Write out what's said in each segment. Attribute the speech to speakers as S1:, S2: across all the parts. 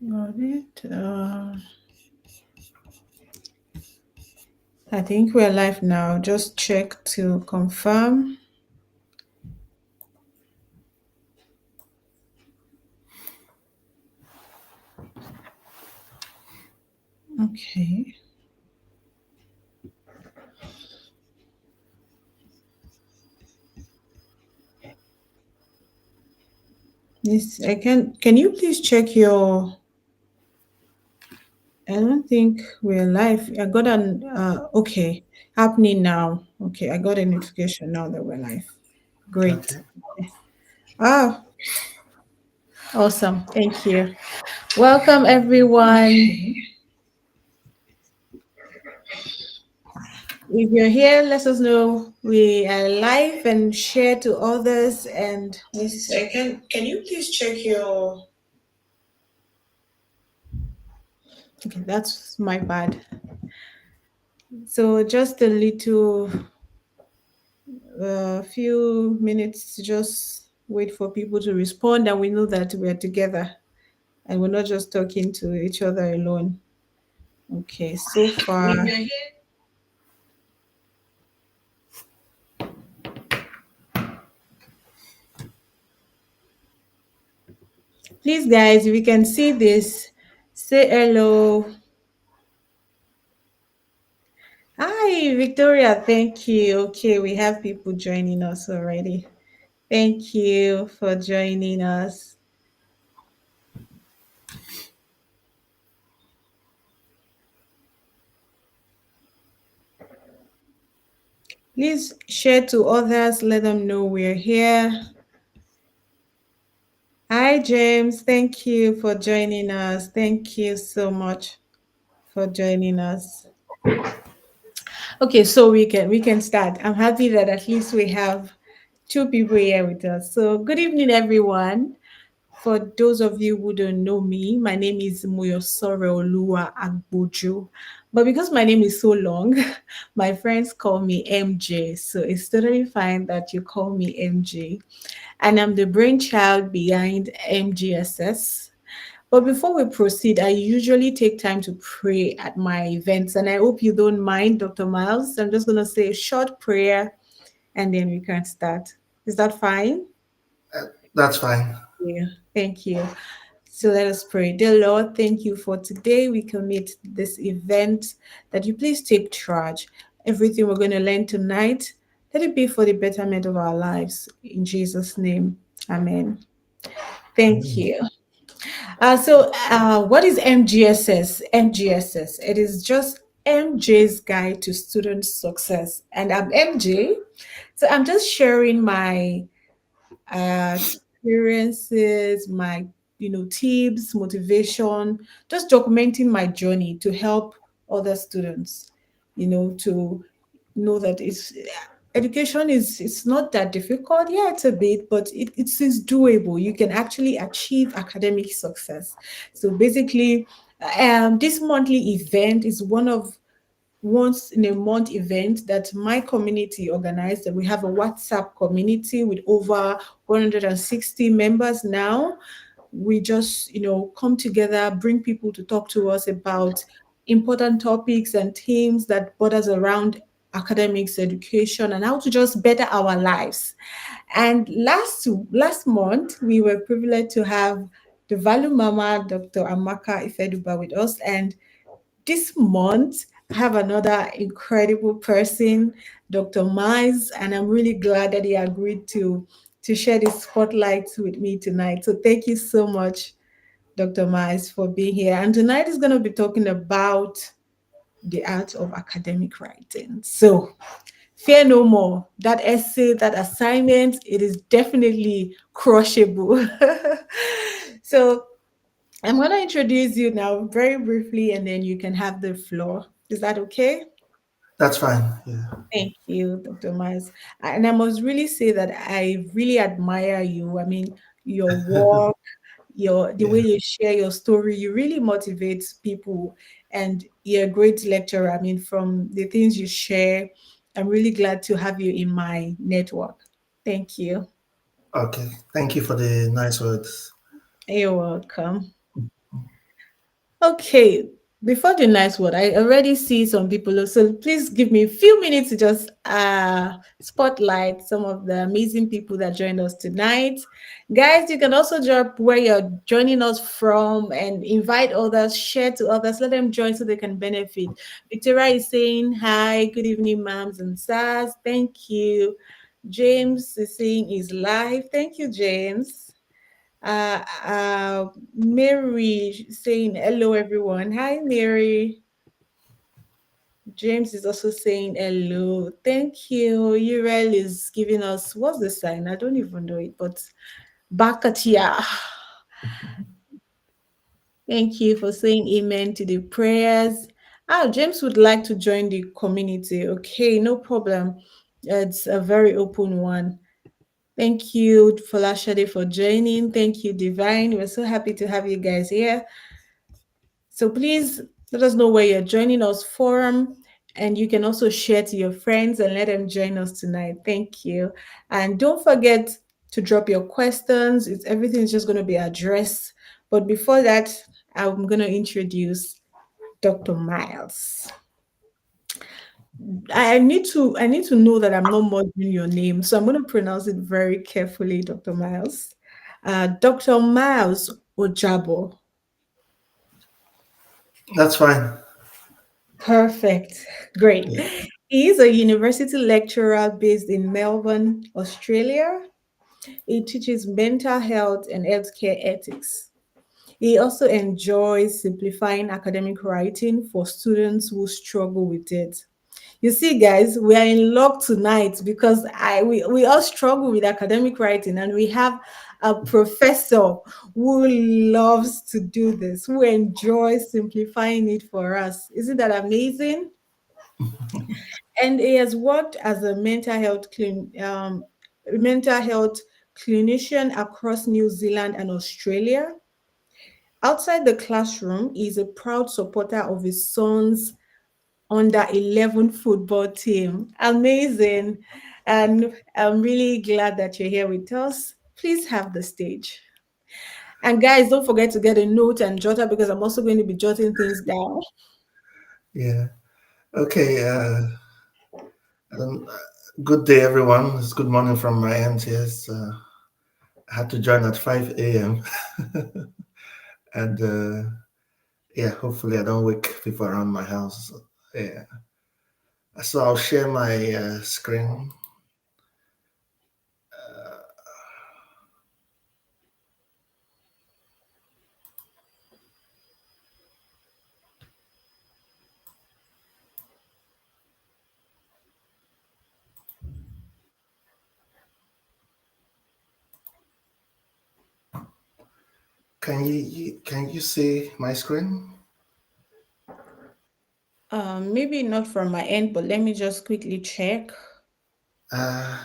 S1: Got it. I think we're live now. Just check to confirm. Okay. This I can you please check your I don't think we're live. I got an okay happening now. Okay, I got a notification now that we're live. Great.
S2: Okay.
S1: Ah, awesome. Thank you. Welcome everyone. If you're here, let us know. We are live and share to others. And this can you please check your okay, that's my bad. So just a little few minutes to just wait for people to respond and we know that we're together and we're not just talking to each other alone. Okay, so far. Please guys, if you can see this, say hello. Hi, Victoria. Thank you. Okay, we have people joining us already. Thank you for joining us. Please share to others. Let them know we're here. Hi, James. Thank you for joining us. Thank you so much for joining us. Okay, so we can start. I'm happy that at least we have two people here with us. So good evening, everyone. For those of you who don't know me, my name is Muyosore Olua Agbojo. But because my name is so long, my friends call me MJ. So it's totally fine that you call me MJ. And I'm the brainchild behind MGSS. But before we proceed, I usually take time to pray at my events. And I hope you don't mind, Dr. Miles. I'm just going to say a short prayer and then we can start. Is that fine?
S2: That's fine.
S1: Yeah, thank you. So let us pray. Dear Lord, thank you for today. We commit this event that you please take charge. Everything we're going to learn tonight, let it be for the betterment of our lives. In Jesus' name, amen. Thank
S2: Mm.
S1: you. What is MGSS? MGSS. It is just MJ's Guide to Student Success. And I'm MJ. So I'm just sharing my experiences, my tips, motivation, just documenting my journey to help other students, to know that it's education is it's not that difficult. Yeah, it's a bit, but it's doable. You can actually achieve academic success. So basically, this monthly event is one of once in a month event that my community organized. And we have a WhatsApp community with over 160 members now. We just, come together, bring people to talk to us about important topics and themes that borders around academics, education, and how to just better our lives. And last month, we were privileged to have the Value Mama, Dr. Amaka Ifeduba, with us. And this month, I have another incredible person, Dr. Miles, and I'm really glad that he agreed to share this spotlight with me tonight. So thank you so much, Dr. Miles, for being here. And tonight is going to be talking about the art of academic writing. So fear no more. That essay, that assignment, it is definitely crushable. So I'm going to introduce you now very briefly, and then you can have the floor. Is that okay?
S2: That's fine. Yeah.
S1: Thank you, Dr. Miles. And I must really say that I really admire you. I mean, your work, the way
S2: Yeah.
S1: you share your story, you really motivate people, and you're a great lecturer. I mean, from the things you share, I'm really glad to have you in my network. Thank you.
S2: Okay. Thank you for the nice words.
S1: You're welcome. Okay, before the next word, I already see some people. So please give me a few minutes to just spotlight some of the amazing people that joined us tonight. Guys, you can also drop where you're joining us from and invite others, share to others, let them join so they can benefit. Victoria is saying hi, good evening, ma'ams and sirs. Thank you. James is saying he's live. Thank you, James. Mary saying hello, everyone. Hi, Mary. James is also saying hello. Thank you. Uriel is giving us what's the sign? I don't even know it, but Bakatia. Thank you for saying amen to the prayers. James would like to join the community. Okay, no problem. It's a very open one. Thank you, Folashade, for joining. Thank you, Divine. We're so happy to have you guys here. So please let us know where you're joining us from. And you can also share to your friends and let them join us tonight. Thank you. And don't forget to drop your questions. Everything's just going to be addressed. But before that, I'm going to introduce Dr. Miles. I need to know that I'm not murdering your name. So I'm going to pronounce it very carefully, Dr. Miles. Dr. Miles Ojabo.
S2: That's fine.
S1: Perfect. Great.
S2: Yeah.
S1: He is a university lecturer based in Melbourne, Australia. He teaches mental health and healthcare ethics. He also enjoys simplifying academic writing for students who struggle with it. You see, guys, we are in luck tonight because we all struggle with academic writing, and we have a professor who loves to do this, who enjoys simplifying it for us. Isn't that amazing? And he has worked as a mental health clinician across New Zealand and Australia. Outside the classroom, he is a proud supporter of his son's under 11 football team. Amazing. And I'm really glad that you're here with us. Please have the stage. And guys, don't forget to get a note and jotter because I'm also going to be jotting things down.
S2: Yeah. Okay. Um, good day, everyone. It's good morning from my end. Yes. I had to join at 5 a.m. and yeah, hopefully I don't wake people around my house. Yeah. So I'll share my screen. Can you see my screen?
S1: Maybe not from my end, but let me just quickly check.
S2: Uh,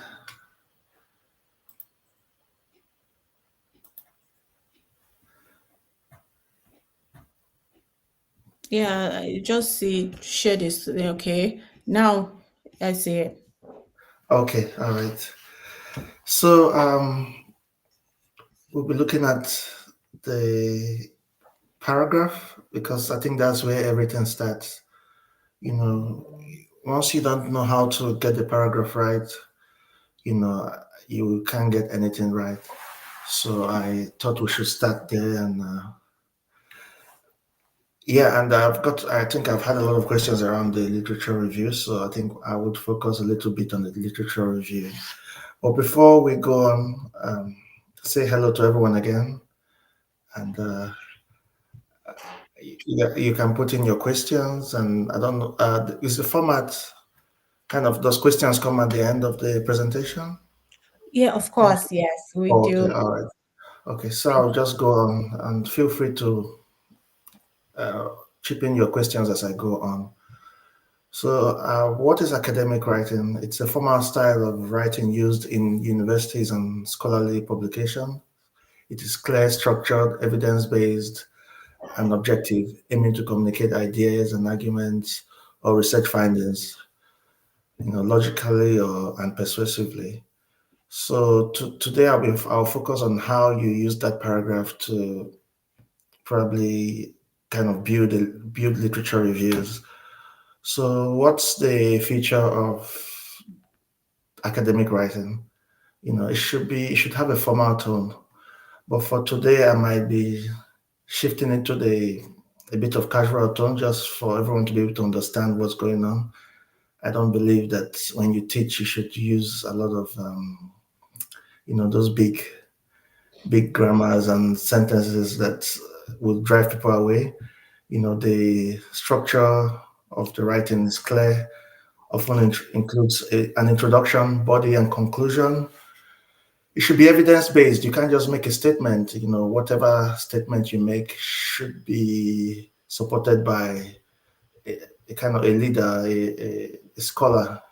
S1: Yeah, I just see share this. Okay. Now I see it.
S2: okay. All right. So we'll be looking at the paragraph because I think that's where everything starts. You know, once you don't know how to get the paragraph right, you know, you can't get anything right. So I thought we should start there. And yeah, and I think I've had a lot of questions around the literature review. So I think I would focus a little bit on the literature review. But before we go on, say hello to everyone again. And you can put in your questions. And I don't know, is the format kind of, those questions come at the end of the presentation?
S1: Yeah, of
S2: Yeah.
S1: course. Yes, we
S2: Oh, okay,
S1: do.
S2: all right. Okay, so I'll just go on and feel free to uh, chip in your questions as I go on. So, what is academic writing? It's a formal style of writing used in universities and scholarly publication. It is clear, structured, evidence-based, and objective, aiming to communicate ideas and arguments or research findings, logically or and persuasively. So today I'll focus on how you use that paragraph to probably kind of build literature reviews. So, what's the feature of academic writing? It should have a formal tone. But for today, I might be shifting into the a bit of casual tone just for everyone to be able to understand what's going on. I don't believe that when you teach, you should use a lot of those big grammars and sentences that will drive people away. The structure of the writing is clear, often includes an introduction, body, and conclusion. It should be evidence based. You can't just make a statement. Whatever statement you make should be supported by a kind of a leader, a scholar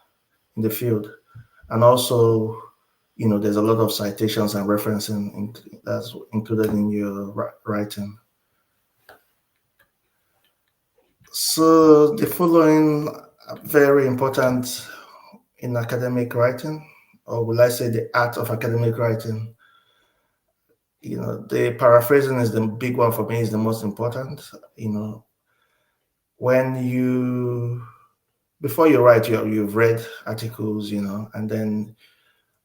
S2: in the field. And also, there's a lot of citations and referencing that's included in your writing. So the following are very important in academic writing, or will I say the art of academic writing. The paraphrasing is the big one for me, is the most important. When you before you write, you've read articles, and then,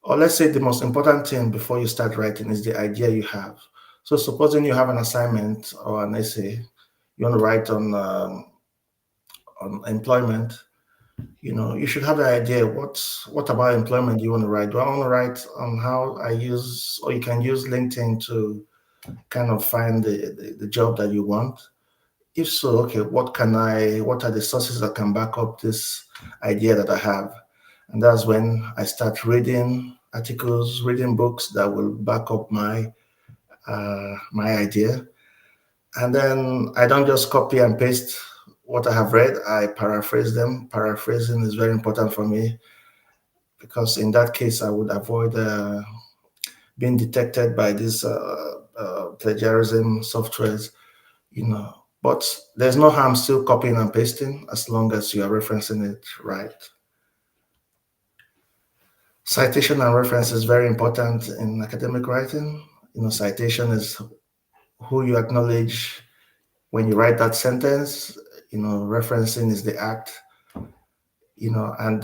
S2: or let's say the most important thing before you start writing is the idea you have. So supposing you have an assignment or an essay, you want to write on employment. You should have the idea. What about employment you want to write? Do I want to write on how I use, or you can use LinkedIn to kind of find the job that you want? If so, okay, what are the sources that can back up this idea that I have? And that's when I start reading articles, reading books that will back up my idea. And then I don't just copy and paste what I have read, I paraphrase them. Paraphrasing is very important for me because in that case, I would avoid being detected by these plagiarism softwares, But there's no harm still copying and pasting as long as you are referencing it right. Citation and reference is very important in academic writing. Citation is who you acknowledge when you write that sentence. Referencing is the act. And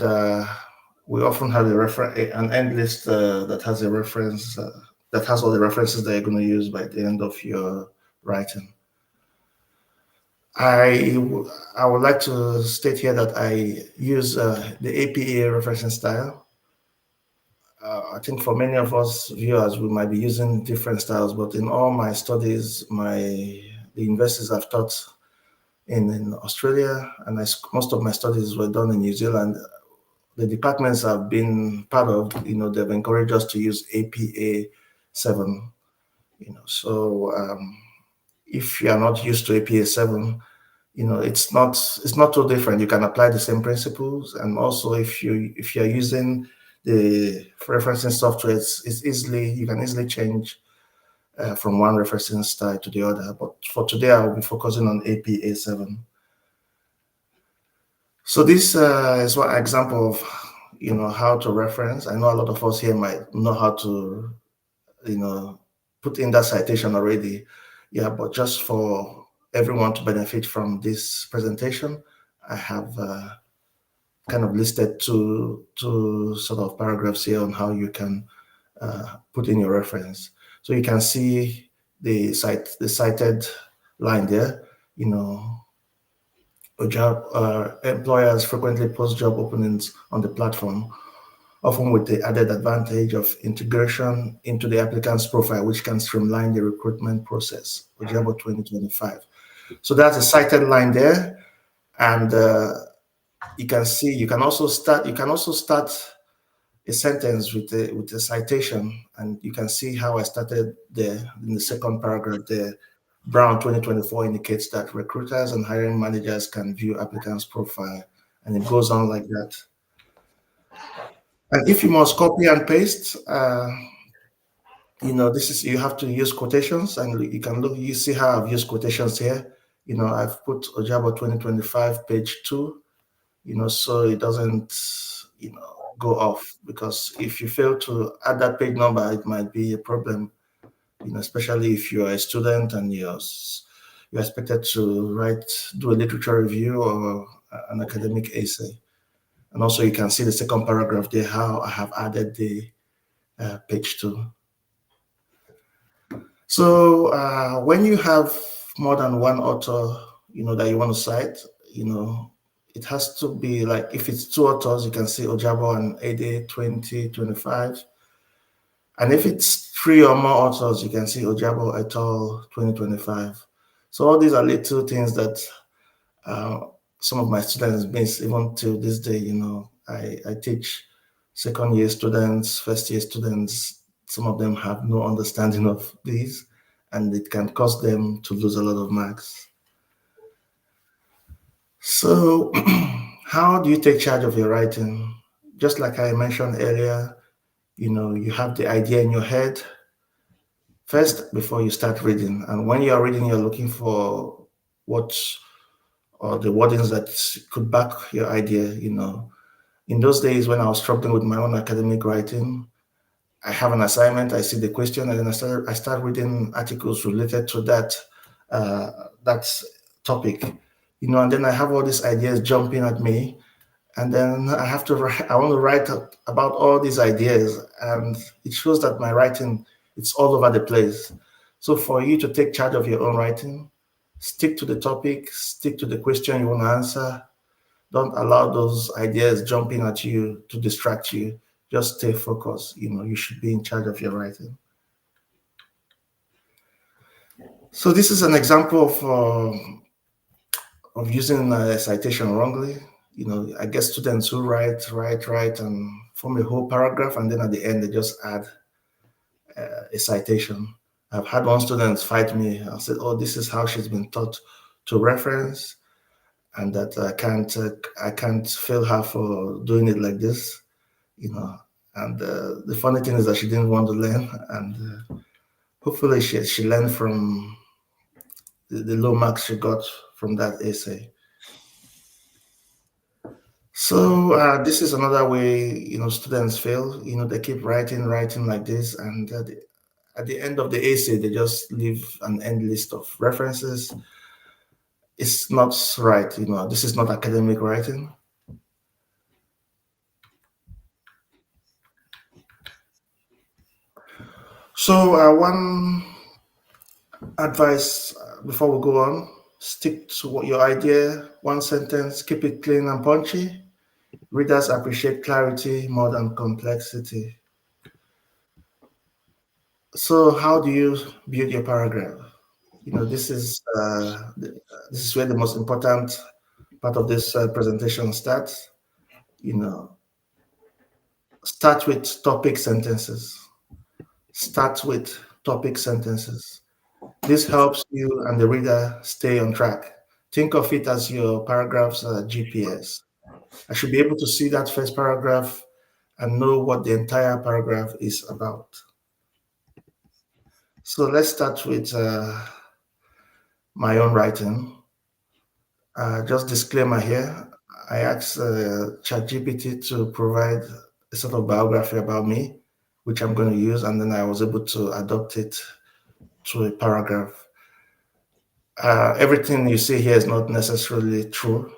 S2: we often have an end list that has a reference that has all the references that you're going to use by the end of your writing. I would like to state here that I use the APA referencing style. I think for many of us viewers, we might be using different styles, but in all my studies, the universities I've taught in Australia, and most of my studies were done in New Zealand. The departments I've been part of, they've encouraged us to use APA 7. So if you are not used to APA 7, it's not too different. You can apply the same principles, and also if you're using the referencing software, you can easily change from one referencing style to the other. But for today, I will be focusing on APA 7. So this is one example of how to reference. I know a lot of us here might know how to put in that citation already. Yeah, but just for everyone to benefit from this presentation, I have kind of listed two sort of paragraphs here on how you can put in your reference. So you can see the cited line there. Employers frequently post job openings on the platform, often with the added advantage of integration into the applicant's profile, which can streamline the recruitment process. Ojabo 2025. So that's a cited line there, and you can also start a sentence with a citation, and you can see how I started there in the second paragraph there. Brown 2024 indicates that recruiters and hiring managers can view applicants' profile, and it goes on like that. And if you must copy and paste, you have to use quotations, and you see how I've used quotations here. I've put Ojabo 2025 page 2, so it doesn't, go off, because if you fail to add that page number, it might be a problem, especially if you're a student and you're expected to do a literature review or an academic essay. And also you can see the second paragraph there, how I have added the page two. So when you have more than one author, that you want to cite, it has to be like, if it's two authors, you can see Ojabo and Ede 2025. And if it's three or more authors, you can see Ojabo et al. 2025. So all these are little things that uh, some of my students miss even till this day. I teach second year students, first year students. Some of them have no understanding of these, and it can cause them to lose a lot of marks. So, how do you take charge of your writing? Just like I mentioned earlier, you have the idea in your head first before you start reading. And when you're reading, you're looking for what or the wordings that could back your idea. In those days when I was struggling with my own academic writing, I have an assignment, I see the question, and then I start reading articles related to that topic, and then I have all these ideas jumping at me, and then I have to write, I want to write about all these ideas, and it shows that my writing, it's all over the place. So for you to take charge of your own writing, stick to the topic, stick to the question you want to answer. Don't allow those ideas jumping at you to distract you. Just stay focused. You should be in charge of your writing. So this is an example of using a citation wrongly. I get students who write, and form a whole paragraph, and then at the end they just add a citation. I've had one student fight me. I said, "Oh, this is how she's been taught to reference, and that I can't fail her for doing it like this." And the funny thing is that she didn't want to learn, and hopefully she learned from the low marks she got from that essay. So this is another way students fail. They keep writing like this, and at the end of the essay they just leave an end list of references. It's not right. This is not academic writing. So one advice before we go on: stick to what your idea, one sentence, keep it clean and punchy. Readers appreciate clarity more than complexity. So how do you build your paragraph? This is where the most important part of this presentation starts. Start with topic sentences. Start with topic sentences. This helps you and the reader stay on track. Think of it as your paragraph's GPS. I should be able to see that first paragraph and know what the entire paragraph is about. So let's start with my own writing. Just disclaimer here, I asked ChatGPT to provide a sort of biography about me, which I'm going to use, and then I was able to adapt it to a paragraph. Everything you see here is not necessarily true.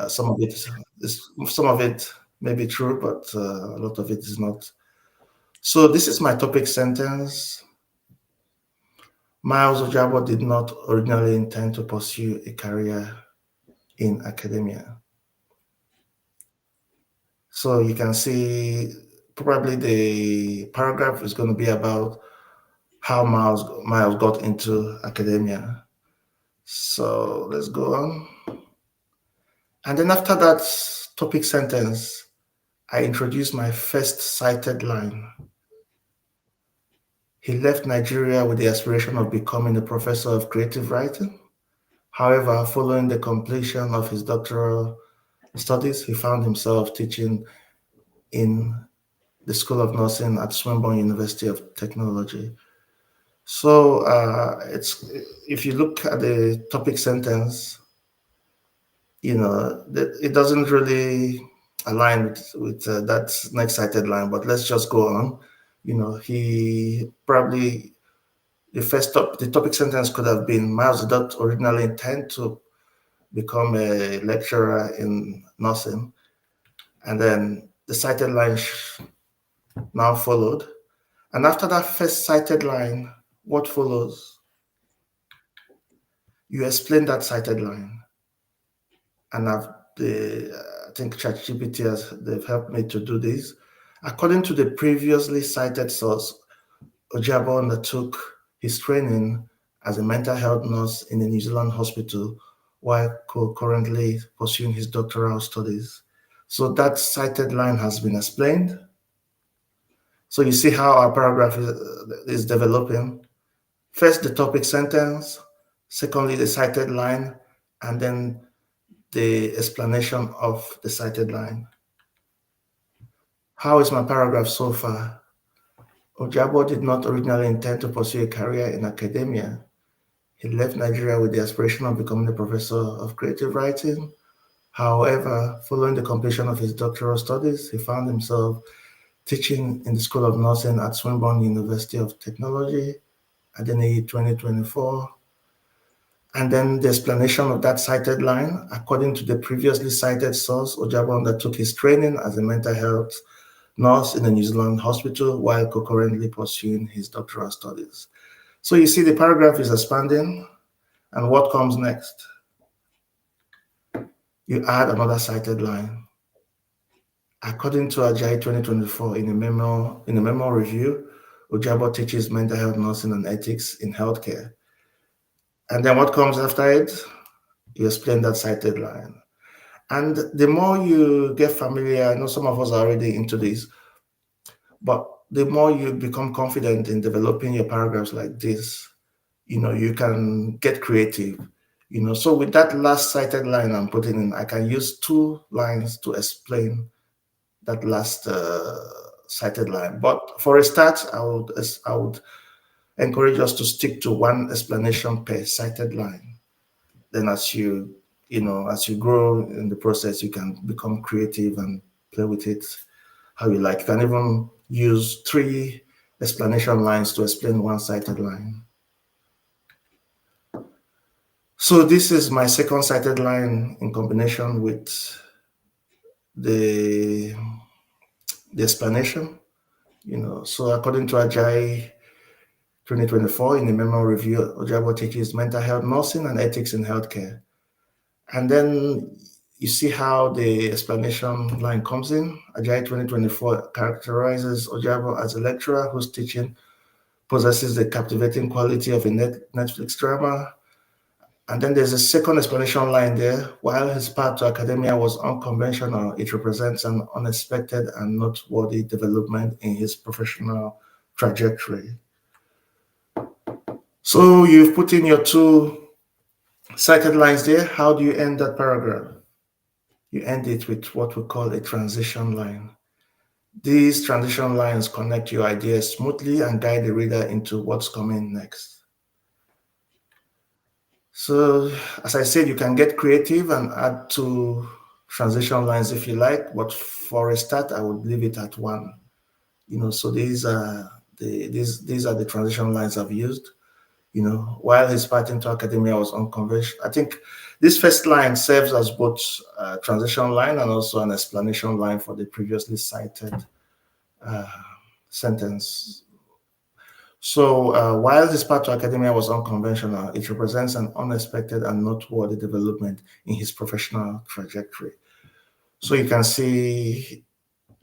S2: Some of it may be true, but a lot of it is not. So this is my topic sentence. Miles Ojabo did not originally intend to pursue a career in academia. So you can see probably the paragraph is going to be about how Miles got into academia. So let's go on. And then after that topic sentence, I introduce my first cited line. He left Nigeria with the aspiration of becoming a professor of creative writing. However, following the completion of his doctoral studies, he found himself teaching in the School of Nursing at Swinburne University of Technology. So if you look at the topic sentence, it doesn't really align with that next cited line. But let's just go on. He probably the topic sentence could have been, Miles did not originally intend to become a lecturer in nursing. And then the cited line now followed. And after that first cited line, what follows? You explain that cited line. And I think ChatGPT they've helped me to do this. According to the previously cited source, Ojabo undertook his training as a mental health nurse in a New Zealand hospital while concurrently pursuing his doctoral studies. So that cited line has been explained. So you see how our paragraph is developing. First, the topic sentence, secondly, the cited line, and then the explanation of the cited line. How is my paragraph so far? Ojabo did not originally intend to pursue a career in academia. He left Nigeria with the aspiration of becoming a professor of creative writing. However, following the completion of his doctoral studies, he found himself teaching in the School of Nursing at Swinburne University of Technology, Adeniyi 2024. And then the explanation of that cited line, according to the previously cited source, Ojabo undertook his training as a mental health nurse in a New Zealand hospital while concurrently pursuing his doctoral studies. So you see the paragraph is expanding, and what comes next? You add another cited line. According to Ajayi 2024, in a memo review, Ojabo teaches mental health nursing and ethics in healthcare. And then what comes after it? You explain that cited line. And the more you get familiar, I know some of us are already into this, but the more you become confident in developing your paragraphs like this, you can get creative. So with that last cited line I'm putting in, I can use 2 lines to explain that last cited line. But for a start, I would encourage us to stick to 1 explanation per cited line. Then as you grow in the process, you can become creative and play with it how you like. You can even use 3 explanation lines to explain 1 cited line. So this is my second cited line in combination with the explanation. So according to Ajayi 2024, in the memo review, Ojabo teaches mental health nursing and ethics in healthcare. And then you see how the explanation line comes in. Ajayi 2024 characterizes Ojabo as a lecturer whose teaching possesses the captivating quality of a Netflix drama. And then there's a second explanation line there. While his path to academia was unconventional, it represents an unexpected and noteworthy development in his professional trajectory. So you've put in your 2 cited lines there. How do you end that paragraph? You end it with what we call a transition line. These transition lines connect your ideas smoothly and guide the reader into what's coming next. So, as I said, you can get creative and add 2 transition lines if you like, but for a start, I would leave it at 1. So these are the transition lines I've used. While his path into academia was unconventional, I think this first line serves as both a transition line and also an explanation line for the previously cited sentence. So while his path to academia was unconventional, it represents an unexpected and noteworthy development in his professional trajectory. So you can see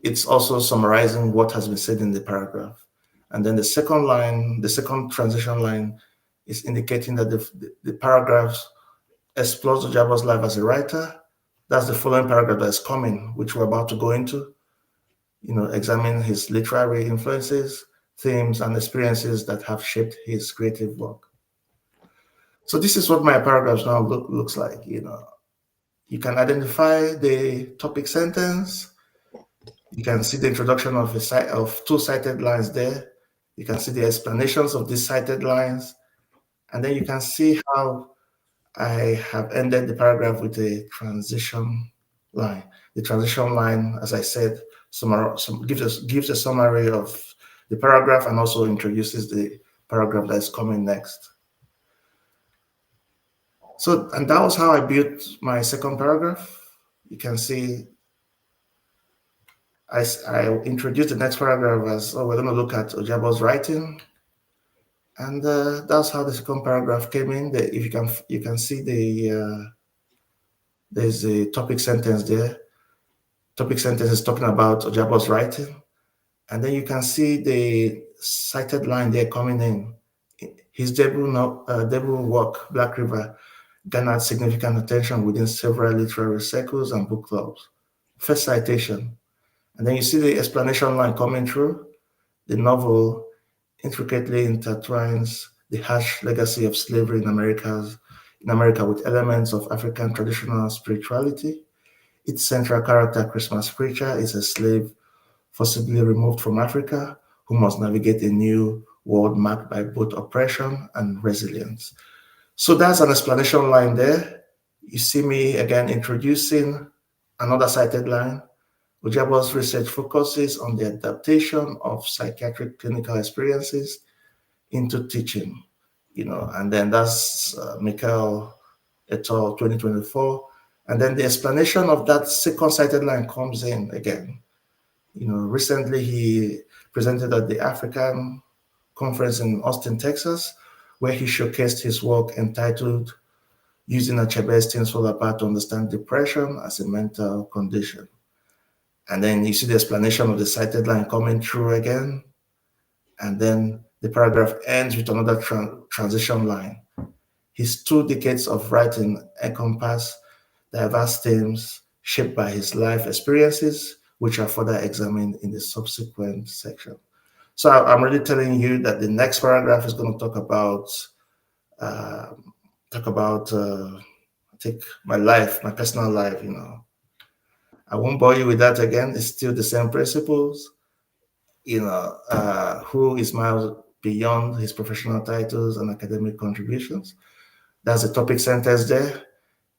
S2: it's also summarizing what has been said in the paragraph. And then the second transition line is indicating that the paragraph explores Ojabo's life as a writer. That's the following paragraph that is coming, which we're about to go into. Examine his literary influences, themes, and experiences that have shaped his creative work. So this is what my paragraphs now looks like. You can identify the topic sentence. You can see the introduction of 2 cited lines there. You can see the explanations of these cited lines. And then you can see how I have ended the paragraph with a transition line. The transition line, as I said, gives a summary of the paragraph and also introduces the paragraph that is coming next. So, and that was how I built my second paragraph. You can see I introduced the next paragraph as, oh, we're going to look at Ojabo's writing. And that's how the second paragraph came in. If you can see there's a topic sentence there. Topic sentence is talking about Ojabo's writing. And then you can see the cited line there coming in. His debut work, Black River, garnered significant attention within several literary circles and book clubs. First citation. And then you see the explanation line coming through. The novel intricately intertwines the harsh legacy of slavery in America with elements of African traditional spirituality. Its central character, Christmas Preacher, is a slave forcibly removed from Africa who must navigate a new world marked by both oppression and resilience. So that's an explanation line there. You see me again introducing another cited line. Ojabo's research focuses on the adaptation of psychiatric clinical experiences into teaching, and then that's Michael et al. 2024. And then the explanation of that second cited line comes in again. Recently he presented at the African conference in Austin, Texas, where he showcased his work entitled Using Achebe Solar Power to Understand Depression as a Mental Condition. And then you see the explanation of the cited line coming through again. And then the paragraph ends with another transition line. His 2 decades of writing encompass diverse themes shaped by his life experiences, which are further examined in the subsequent section. So I'm really telling you that the next paragraph is going to talk about I think my life, my personal life. I won't bore you with that again. It's still the same principles. Who is miles beyond his professional titles and academic contributions. That's the topic sentence there.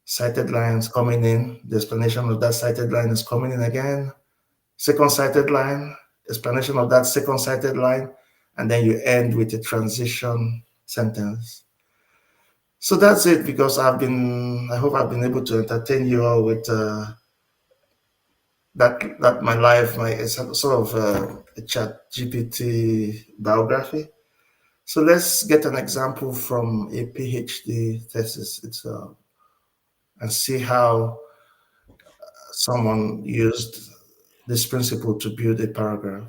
S2: Cited lines coming in. The explanation of that cited line is coming in again. Second cited line, explanation of that second cited line, and then you end with a transition sentence. So that's it, because I hope I've been able to entertain you all with that my life, it's sort of a Chat GPT biography. So let's get an example from a PhD thesis. And see how someone used this principle to build a paragraph.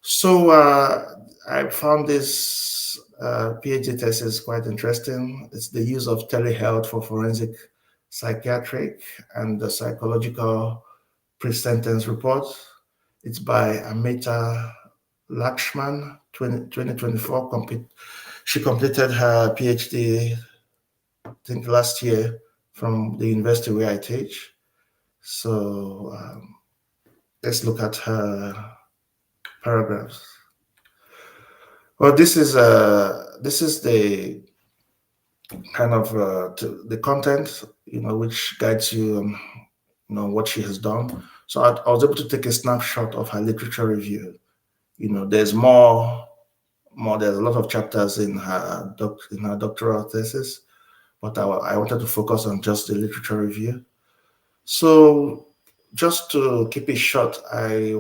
S2: So I found this PhD thesis quite interesting. It's the use of telehealth for forensic, psychiatric, and the psychological pre-sentence report. It's by Amita Lakshman, 2024. She completed her PhD, I think, last year from the university where I teach. So let's look at her paragraphs. Well, this is the kind of the content, which guides you on, what she has done. So I was able to take a snapshot of her literature review. There's more. There's a lot of chapters in her doctoral thesis, but I wanted to focus on just the literature review. So just to keep it short, I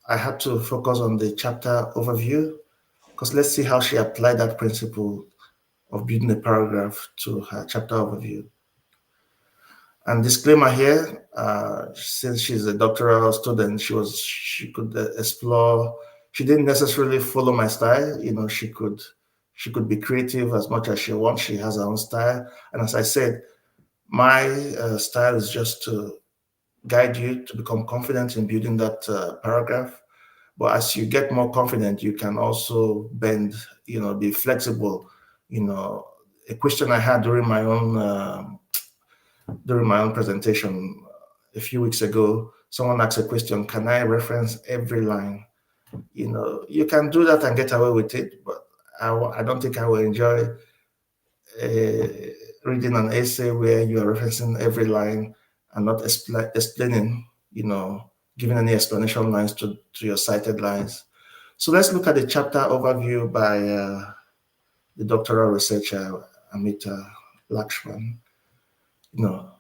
S2: had to focus on the chapter overview, because let's see how she applied that principle of building a paragraph to her chapter overview. And disclaimer here, since she's a doctoral student, she could explore. She didn't necessarily follow my style. She could be creative as much as she wants. She has her own style. And as I said, my style is just to guide you to become confident in building that paragraph. But as you get more confident, you can also bend, be flexible. A question I had during my own presentation a few weeks ago, someone asked a question: can I reference every line? You can do that and get away with it, but I don't think I will enjoy reading an essay where you are referencing every line and not explaining, giving any explanation lines to your cited lines. So let's look at the chapter overview by the doctoral researcher Amita Lakshman. You know,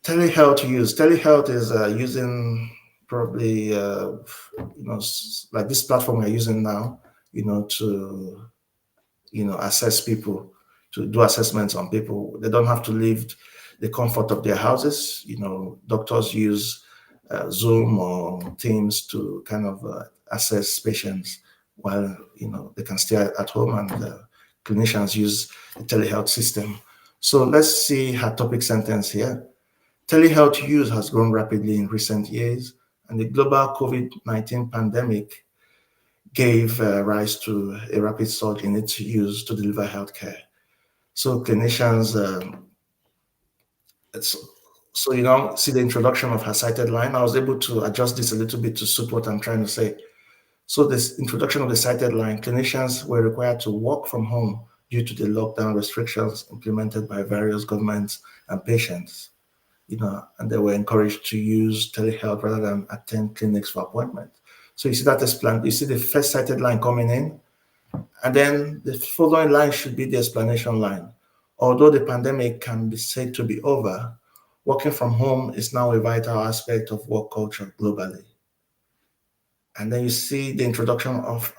S2: telehealth use. Telehealth is using probably like this platform we're using now, to assess people, to do assessments on people. They don't have to leave the comfort of their houses. Doctors use Zoom or Teams to kind of assess patients while they can stay at home, and clinicians use the telehealth system. So let's see her topic sentence here. Telehealth use has grown rapidly in recent years, and the global COVID-19 pandemic gave rise to a rapid surge in its use to deliver healthcare. So clinicians, it's, so see the introduction of her cited line. I was able to adjust this a little bit to suit what I'm trying to say. So this introduction of the cited line, clinicians were required to work from home due to the lockdown restrictions implemented by various governments and patients. And they were encouraged to use telehealth rather than attend clinics for appointments. So you see that explanation. You see the first cited line coming in, and then the following line should be the explanation line. Although the pandemic can be said to be over, working from home is now a vital aspect of work culture globally. And then you see the introduction of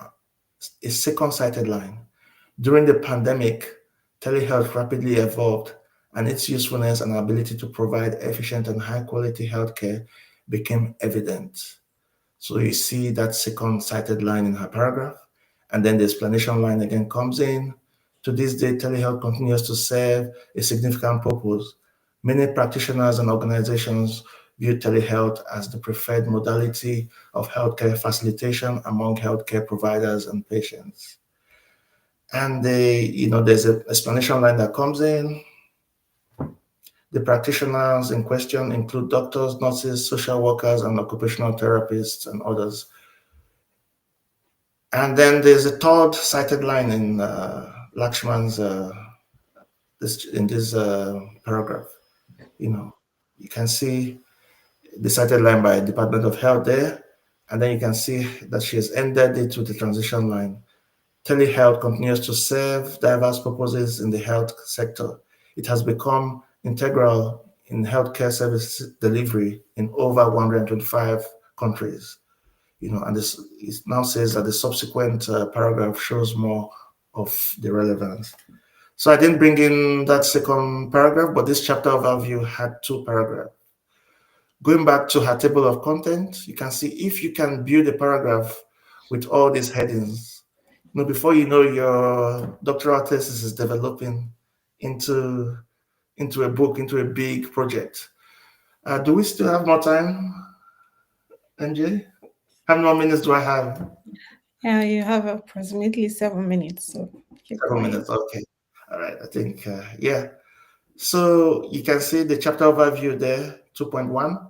S2: a second cited line. During the pandemic, telehealth rapidly evolved, and its usefulness and ability to provide efficient and high quality healthcare became evident. So you see that second cited line in her paragraph, and then the explanation line again comes in. To this day, telehealth continues to serve a significant purpose. Many practitioners and organizations view telehealth as the preferred modality of healthcare facilitation among healthcare providers and patients. And there's an explanation line that comes in. The practitioners in question include doctors, nurses, social workers, and occupational therapists, and others. And then there's a third cited line in Lakshman's this paragraph. You can see the cited line by Department of Health there, and then you can see that she has ended it with the transition line. Telehealth continues to serve diverse purposes in the health sector. It has become integral in healthcare service delivery in over 125 countries. And this it now says that the subsequent paragraph shows more of the relevance. So I didn't bring in that second paragraph, but this chapter overview had two paragraphs. Going back to her table of content, you can see if you can build a paragraph with all these headings, before you know, your doctoral thesis is developing into a book, into a big project. Do we still have more time, NJ? How many more minutes do I have?
S1: Yeah, you have approximately 7 minutes, so keep
S2: 7 minutes,
S1: going.
S2: okay. All right, I think, yeah. So you can see the chapter overview there, 2.1.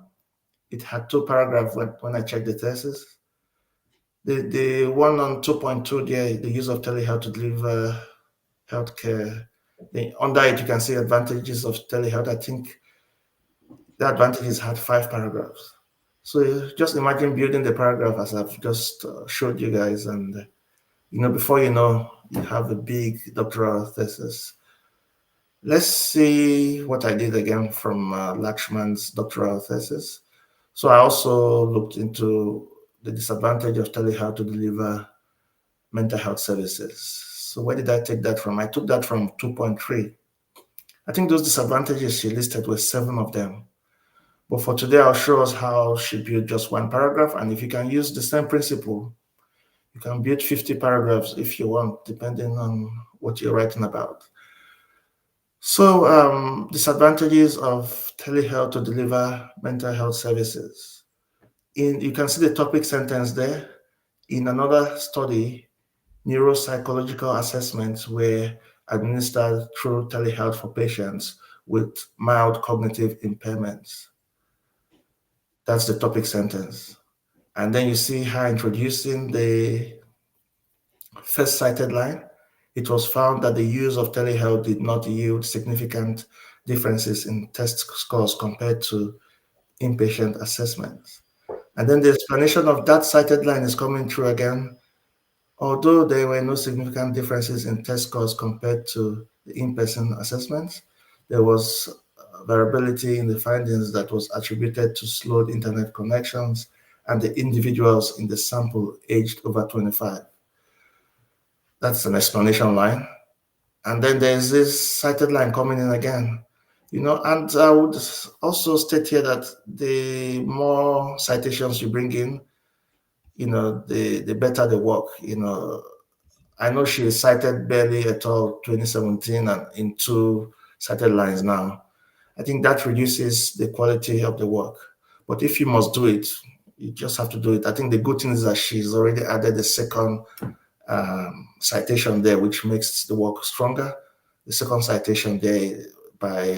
S2: It had two paragraphs when I checked the thesis. The one on 2.2 there, the use of telehealth to deliver healthcare. Under it, you can see advantages of telehealth. I think the advantages had 5 paragraphs. So just imagine building the paragraph as I've just showed you guys, and before you know, you have a big doctoral thesis. Let's see what I did again from Lakshman's doctoral thesis. So I also looked into the disadvantage of telehealth to deliver mental health services. So where did I take that from? I took that from 2.3. I think those disadvantages she listed were 7 of them. But for today, I'll show us how she built just one paragraph. And if you can use the same principle, you can build 50 paragraphs if you want, depending on what you're writing about. So disadvantages of telehealth to deliver mental health services. You can see the topic sentence there. In another study, neuropsychological assessments were administered through telehealth for patients with mild cognitive impairments. That's the topic sentence. And then you see her introducing the first cited line. It was found that the use of telehealth did not yield significant differences in test scores compared to inpatient assessments. And then the explanation of that cited line is coming through again. Although there were no significant differences in test scores compared to the in-person assessments, there was variability in the findings that was attributed to slowed internet connections and the individuals in the sample aged over 25. That's an explanation line. And then there's this cited line coming in again. And I would also state here that the more citations you bring in, the better the work. I know she cited Bailey et al. 2017 and in two cited lines now. I think that reduces the quality of the work. But if you must do it, you just have to do it. I think the good thing is that she's already added the second citation there, which makes the work stronger. The second citation there by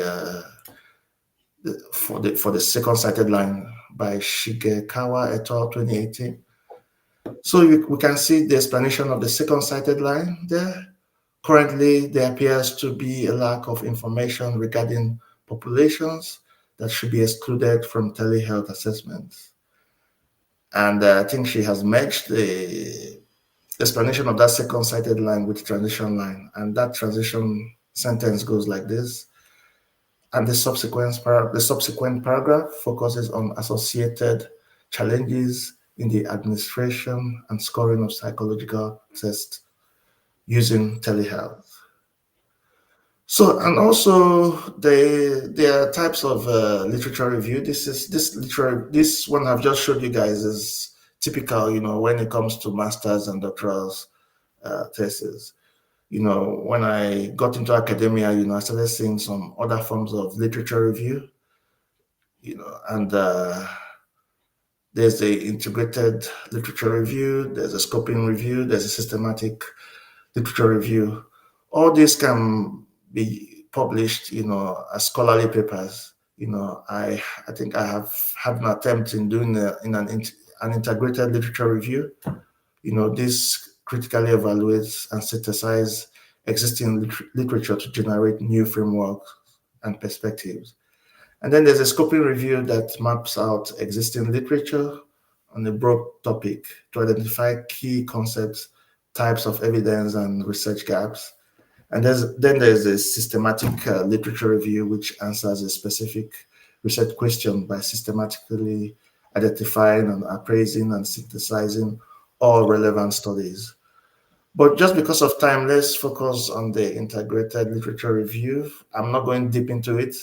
S2: for the second cited line by Shigekawa et al. 2018. So we can see the explanation of the second cited line there. Currently, there appears to be a lack of information regarding populations that should be excluded from telehealth assessments. And I think she has merged the explanation of that second cited line with the transition line. And that transition sentence goes like this. And the subsequent paragraph focuses on associated challenges in the administration and scoring of psychological tests using telehealth. So, and also there are types of literature review. This one I've just showed you guys is typical, when it comes to masters and doctoral theses. When I got into academia, I started seeing some other forms of literature review, and there's the integrated literature review, there's a scoping review, there's a systematic literature review. All these can be published, as scholarly papers. I think I have had an attempt in doing an integrated literature review. This critically evaluates and synthesizes existing literature to generate new frameworks and perspectives. And then there's a scoping review that maps out existing literature on a broad topic to identify key concepts, types of evidence, and research gaps. And then there's a systematic literature review, which answers a specific research question by systematically identifying and appraising and synthesizing all relevant studies. But just because of time, let's focus on the integrated literature review. I'm not going deep into it.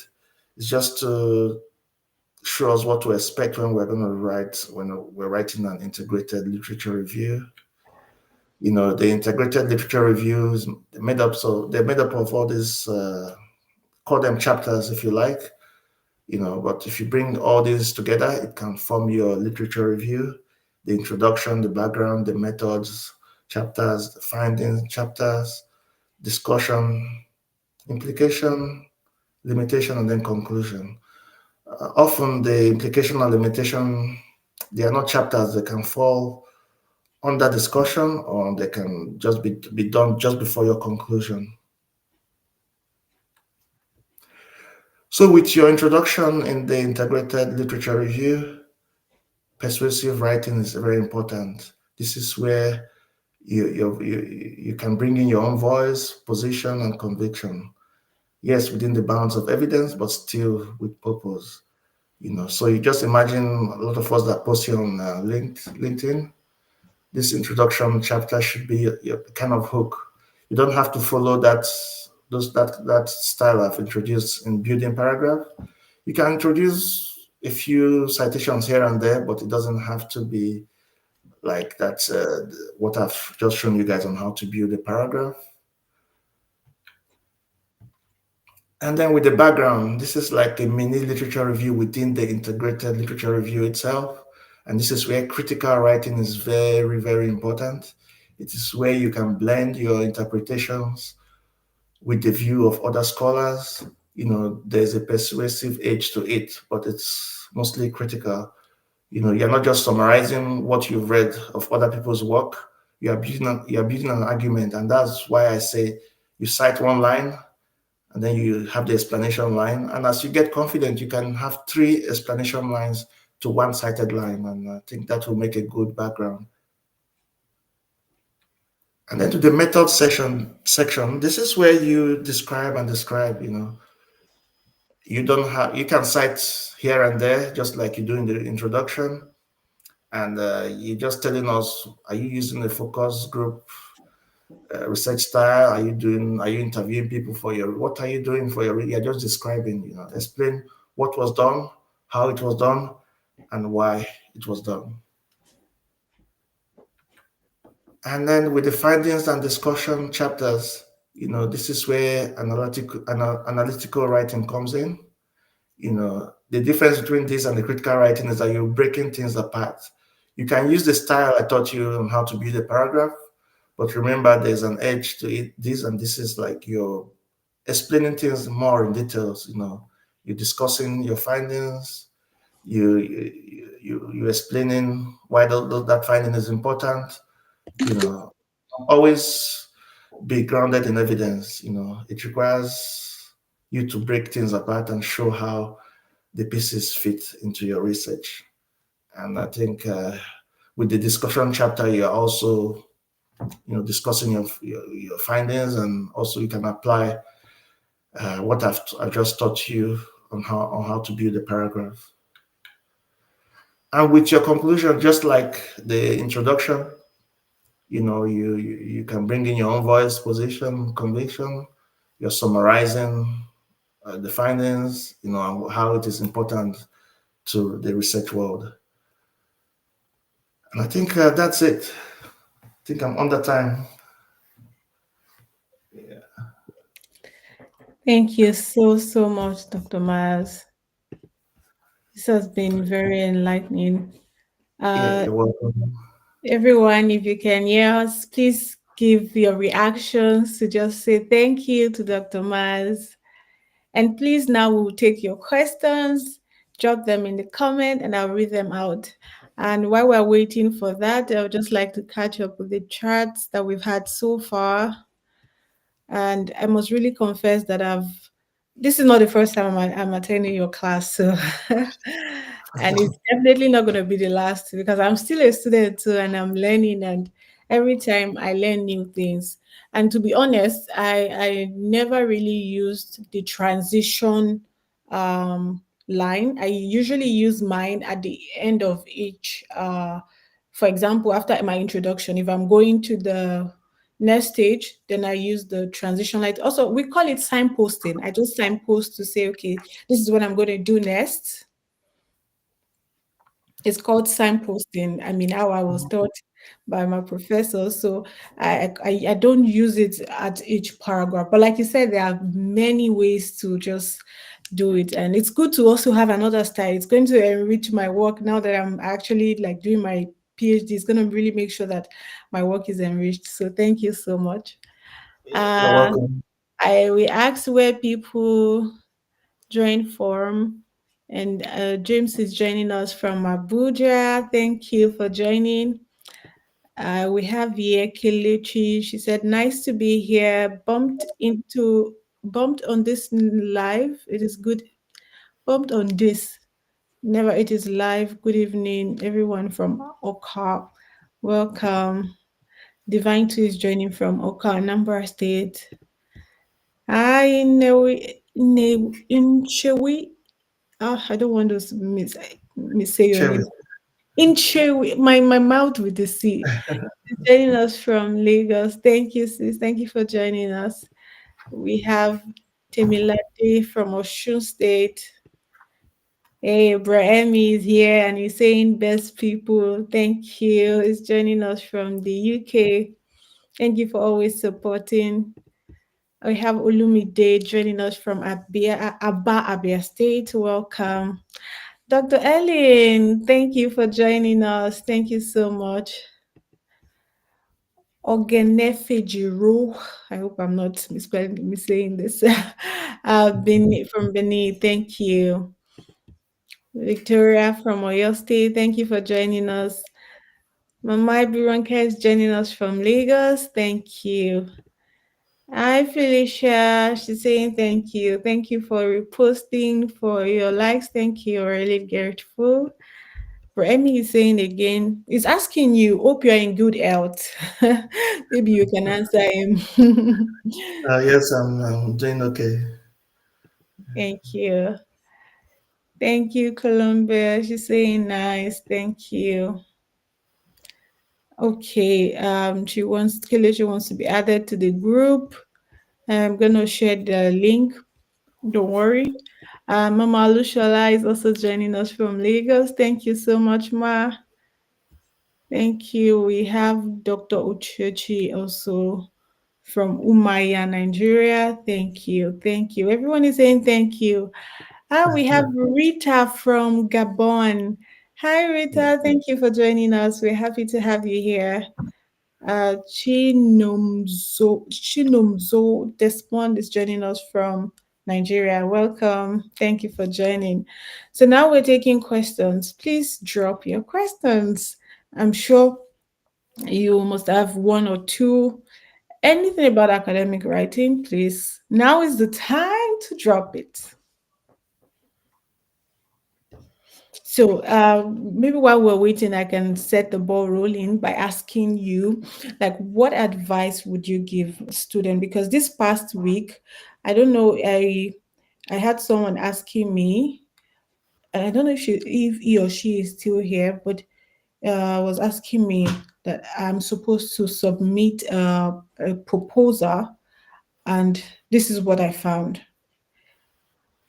S2: It's just to show us what to expect when we're writing an integrated literature review. The integrated literature reviews they're made up of all these call them chapters if you like, but if you bring all these together, it can form your literature review. The introduction, the background, the methods chapters, the findings chapters, discussion, implication, limitation, and then conclusion. Often the implication and limitation, they are not chapters. They can fall under discussion, or they can just be done just before your conclusion. So with your introduction in the integrated literature review, persuasive writing is very important. This is where you can bring in your own voice, position, and conviction. Yes, within the bounds of evidence, but still with purpose. So you just imagine a lot of us that post here on LinkedIn. This introduction chapter should be your kind of hook. You don't have to follow that style I've introduced in building paragraph. You can introduce a few citations here and there, but it doesn't have to be like that. What I've just shown you guys on how to build a paragraph. And then with the background, this is like a mini literature review within the integrated literature review itself. And this is where critical writing is very, very important. It is where you can blend your interpretations with the view of other scholars. There's a persuasive edge to it, but it's mostly critical. You're not just summarizing what you've read of other people's work. You're building an argument. And that's why I say you cite one line, and then you have the explanation line. And as you get confident, you can have 3 explanation lines to one cited line, and I think that will make a good background. And then to the method section, this is where you describe and describe. You don't have you can cite here and there, just like you do in the introduction, and you're just telling us: are you using a focus group research style? Are you interviewing people for your? What are you doing for your? You're just describing. Explain what was done, how it was done, and why it was done. And then with the findings and discussion chapters, this is where analytical writing comes in. The difference between this and the critical writing is that you're breaking things apart. You can use the style I taught you on how to build a paragraph, but remember there's an edge to it. This is like you're explaining things more in details. You're discussing your findings. You're explaining why that finding is important. You know, always be grounded in evidence. It requires you to break things apart and show how the pieces fit into your research. And I think with the discussion chapter, you're also discussing your findings, and also you can apply what I've just taught you on how to build a paragraph. And with your conclusion, just like the introduction, you can bring in your own voice, position, conviction. You're summarizing the findings, and how it is important to the research world. And I think that's it. I think I'm under time. Yeah,
S1: Thank you so much, Dr. Miles. This has been very enlightening.
S2: yeah,
S1: Uh,
S2: you're welcome.
S1: Everyone, if you can hear us, please give your reactions to just say thank you to Dr. Miles. And please, now we'll take your questions, drop them in the comment, and I'll read them out. And while we're waiting for that, I would just like to catch up with the charts that we've had so far. And I must really confess that this is not the first time I'm attending your class. So, and it's definitely not going to be the last because I'm still a student too and I'm learning. And every time I learn new things. And to be honest, I never really used the transition line. I usually use mine at the end of each, for example, after my introduction, if I'm going to the next stage, then I use the transition light. Also, we call it signposting. I just signpost to say, okay, this is what I'm going to do next. It's called signposting. I mean, how I was taught by my professor. So I don't use it at each paragraph. But like you said, there are many ways to just do it. And it's good to also have another style. It's going to enrich my work now that I'm actually like doing my PhD. It's going to really make sure that my work is enriched. So thank you so much.
S2: You're
S1: Uh,
S2: welcome.
S1: we asked where people join from, and James is joining us from Abuja. Thank you for joining. We have here Kelechi. She said, "Nice to be here. Bumped on this live. It is good. Bumped on this. Never. It is live. Good evening, everyone from Oka. Welcome. Divine Two is joining from Oka, Anambra State. Hi, Inchewi. I don't want to say your
S2: Cherry.
S1: name. Inchewi. My mouth with the C. Joining us from Lagos. Thank you, sis. Thank you for joining us. We have Temilade from Osun State. Hey, Brahemi is here and he's saying best people. Thank you. He's joining us from the UK. Thank you for always supporting. We have Olumide joining us from Abba, Abia State. Welcome. Dr. Ellen, thank you for joining us. Thank you so much. Ogenefejiro, I hope I'm not saying this. From Benin, thank you. Victoria from Oyo State, thank you for joining us. Mama Bironka is joining us from Lagos, thank you. Hi, Felicia. She's saying thank you. Thank you for reposting, for your likes. Thank you. Really grateful. Remy is saying again, is asking you, hope you're in good health. Maybe you can answer him.
S2: Yes, I'm doing okay.
S1: Thank you. Thank you, Columbia. She's saying nice. Thank you. Okay. Kelechi wants to be added to the group. I'm gonna share the link. Don't worry. Mama Lushala is also joining us from Lagos. Thank you so much, Ma. Thank you. We have Dr. Uchechi also from Umaya, Nigeria. Thank you. Thank you. Everyone is saying thank you. We have Rita from Gabon. Hi, Rita. Thank you for joining us. We're happy to have you here. Chinomzo Despond is joining us from Nigeria. Welcome. Thank you for joining. So now we're taking questions. Please drop your questions. I'm sure you must have one or two. Anything about academic writing, please. Now is the time to drop it. So maybe while we're waiting, I can set the ball rolling by asking you, like, what advice would you give a student? Because this past week, I don't know, I had someone asking me, and I don't know if he or she is still here, but was asking me that I'm supposed to submit a proposal, and this is what I found.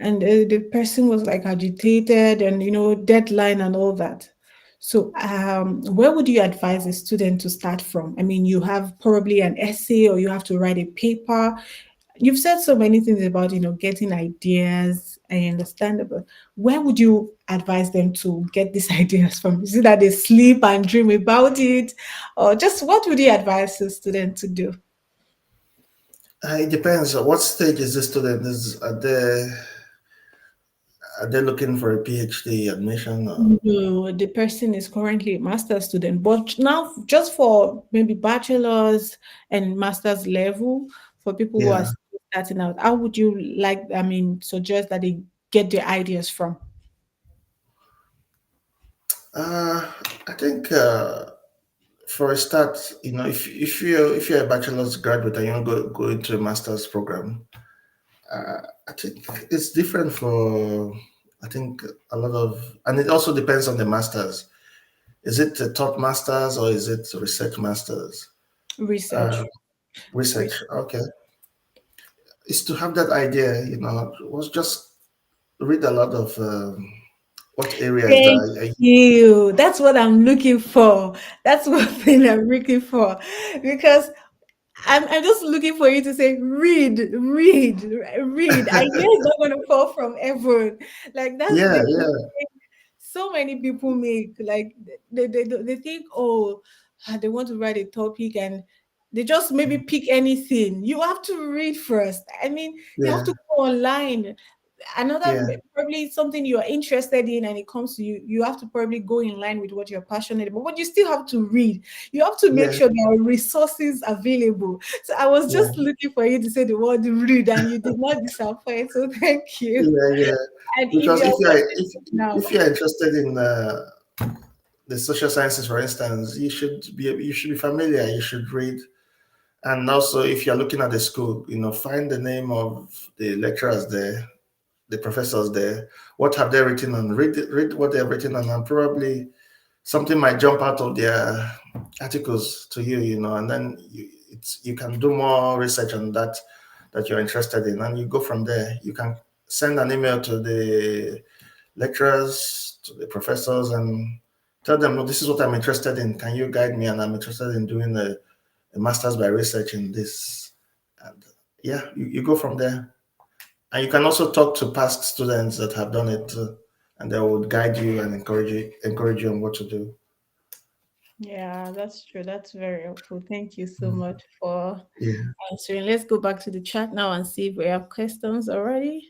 S1: And the person was like agitated and deadline and all that. So where would you advise a student to start from? I mean, you have probably an essay or you have to write a paper. You've said so many things about getting ideas. I understand, but where would you advise them to get these ideas from? Is it that they sleep and dream about it, or just what would you advise a student to do?
S2: It depends. What stage is the student? Are they looking for a PhD admission? Or,
S1: No, the person is currently a master's student, but now just for maybe bachelor's and master's level, for people who are
S2: yeah.
S1: still starting out, how would you like, I mean, suggest that they get their ideas from?
S2: Uh, I think for a start, if you're a bachelor's graduate and you want to go into a master's program, I think it's different for I think a lot of, and it also depends on the masters. Is it a top masters or is it research masters? Uh,
S1: Research.
S2: research.
S1: Research.
S2: Okay, is to have that idea. Was just read a lot of what areas
S1: Thank
S2: that
S1: you. That's what I'm looking for. That's what thing I'm looking for. Because I'm just looking for you to say, read, read, read. I know it's not going to fall from heaven. Like, that's
S2: yeah,
S1: the
S2: yeah,
S1: so many people make. Like, they think, oh, they want to write a topic and they just maybe pick anything. You have to read first. I mean, you have
S2: yeah,
S1: to go online. Another,
S2: yeah,
S1: probably something you're interested in and it comes to you, you have to probably go in line with what you're passionate about, but you still have to read. You have to make
S2: yeah,
S1: sure there are resources available. So I was
S2: yeah,
S1: just looking for you to say the word read and you did not disappoint, so thank you.
S2: yeah, yeah.
S1: And if
S2: Because
S1: you're watching
S2: if
S1: this now,
S2: if you're interested in the social sciences, for instance, you should be familiar. You should read. And also, if you're looking at the school, find the name of the lecturers there, the professors there. What have they written on? Read what they've written on, and probably something might jump out of their articles to you, and then you can do more research on that you're interested in, and you go from there. You can send an email to the lecturers, to the professors, and tell them, no, this is what I'm interested in. Can you guide me? And I'm interested in doing a master's by research in this. And yeah, you go from there. And you can also talk to past students that have done it too, and they would guide you and encourage you on what to do.
S1: yeah, that's true. That's very helpful. Thank you so much for
S2: Yeah.
S1: answering. Let's go back to the chat now and see if we have questions already.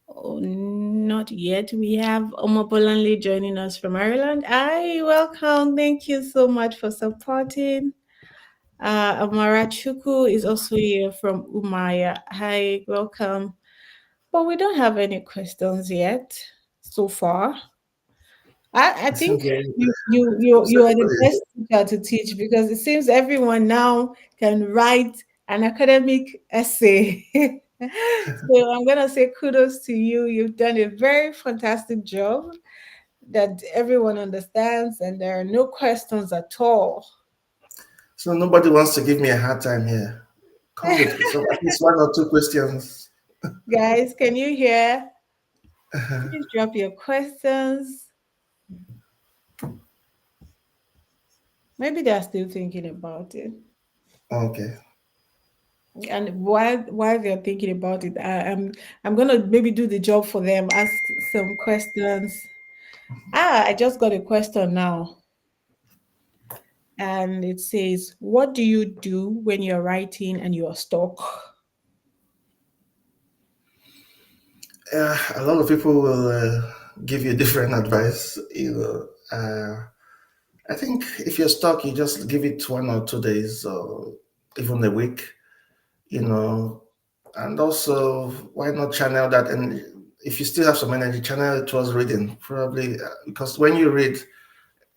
S1: Oh, not yet. We have Omobolanle joining us from Ireland. Hi, welcome. Thank you so much for supporting. Amara Chuku is also here from Umaya. Hi, welcome. But we don't have any questions yet so far. I
S2: It seems
S1: think
S2: very,
S1: you are the
S2: everybody.
S1: best teacher to teach because it seems everyone now can write an academic essay. So I'm gonna say kudos to you. You've done a very fantastic job that everyone understands, and there are no questions at all.
S2: So nobody wants to give me a hard time here. Come with some at least one or two questions.
S1: Guys, can you hear? Please drop your questions. Maybe they're still thinking about it.
S2: Okay.
S1: And while they're thinking about it, I'm gonna maybe do the job for them, ask some questions. I just got a question now, and it says, "What do you do when you're writing and you're stuck?"
S2: A lot of people will give you different advice. I think if you're stuck, you just give it 1 or 2 days, or even a week. You know, and also why not channel that? And if you still have some energy, channel it towards reading. Probably because when you read,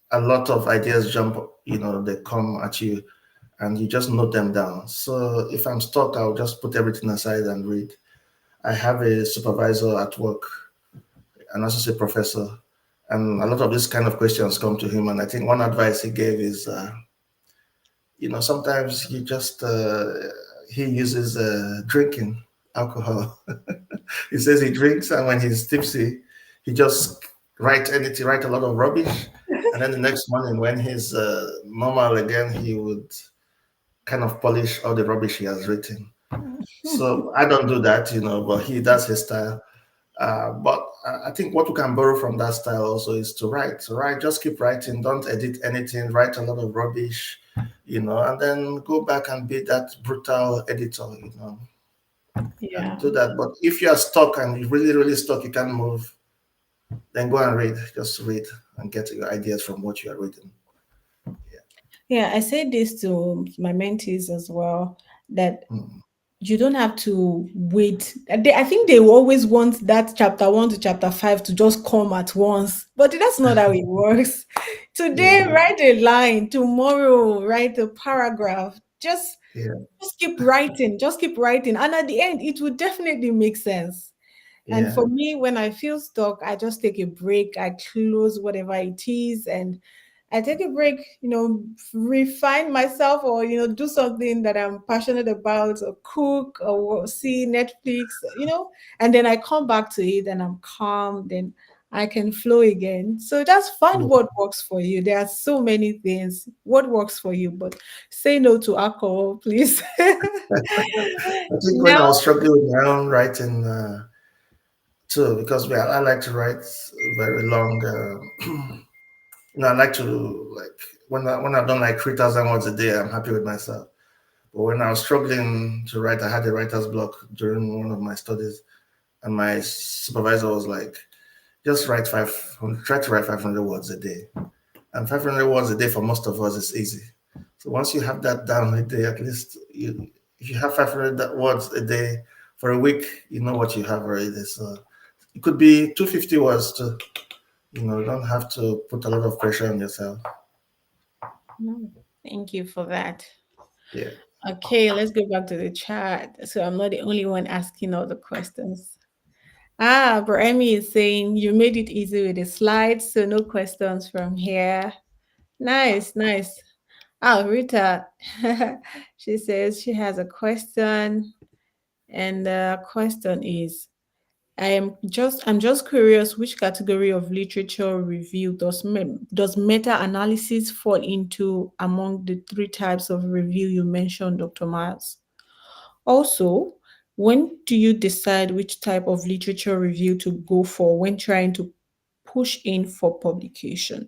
S2: a lot of ideas jump. They come at you, and you just note them down. So if I'm stuck, I'll just put everything aside and read. I have a supervisor at work, an associate professor, and a lot of these kind of questions come to him. And I think one advice he gave is, sometimes he uses drinking alcohol. He says he drinks, and when he's tipsy, he just write a lot of rubbish, and then the next morning when he's normal again, he would kind of polish all the rubbish he has written. So I don't do that, but he does his style. But I think what we can borrow from that style also is to write. So write, just keep writing. Don't edit anything. Write a lot of rubbish, and then go back and be that brutal editor, and
S1: Yeah.
S2: do that. But if you are stuck and you're really, really stuck, you can't move, then go and read. Just read and get your ideas from what you are reading.
S1: Yeah, I say this to my mentees as well, that
S2: Mm.
S1: you don't have to wait. I think they always want that chapter 1 to chapter 5 to just come at once, but that's not how it works. Today,
S2: Yeah,
S1: write a line. Tomorrow, write a paragraph.
S2: yeah,
S1: Just keep writing, and at the end, it will definitely make sense. And
S2: yeah,
S1: for me, when I feel stuck, I just take a break. I close whatever it is and I take a break, refine myself or, do something that I'm passionate about or cook or see Netflix, and then I come back to it and I'm calm. Then I can flow again. So just find
S2: yeah.
S1: what works for you. There are so many things. What works for you, but say no to alcohol, please.
S2: I think when I
S1: Now,
S2: was struggling with my own writing too, because I like to write very long. I like to like when I've done like 3,000 words a day, I'm happy with myself. But when I was struggling to write, I had a writer's block during one of my studies, and my supervisor was like, "Just write try to write 500 words a day." And 500 words a day for most of us is easy. So once you have that down a day, at least if you have 500 words a day for a week, you know what you have already. So it could be 250 words too. You don't have to put a lot of pressure on yourself.
S1: thank you for that.
S2: Yeah.
S1: Okay, let's go back to the chat. So I'm not the only one asking all the questions. Bremy is saying you made it easy with the slides, so no questions from here. Nice, nice. Rita, she says she has a question, and the question is I'm just curious which category of literature review does meta-analysis fall into among the three types of review you mentioned, Dr. Miles? Also, when do you decide which type of literature review to go for when trying to push in for publication?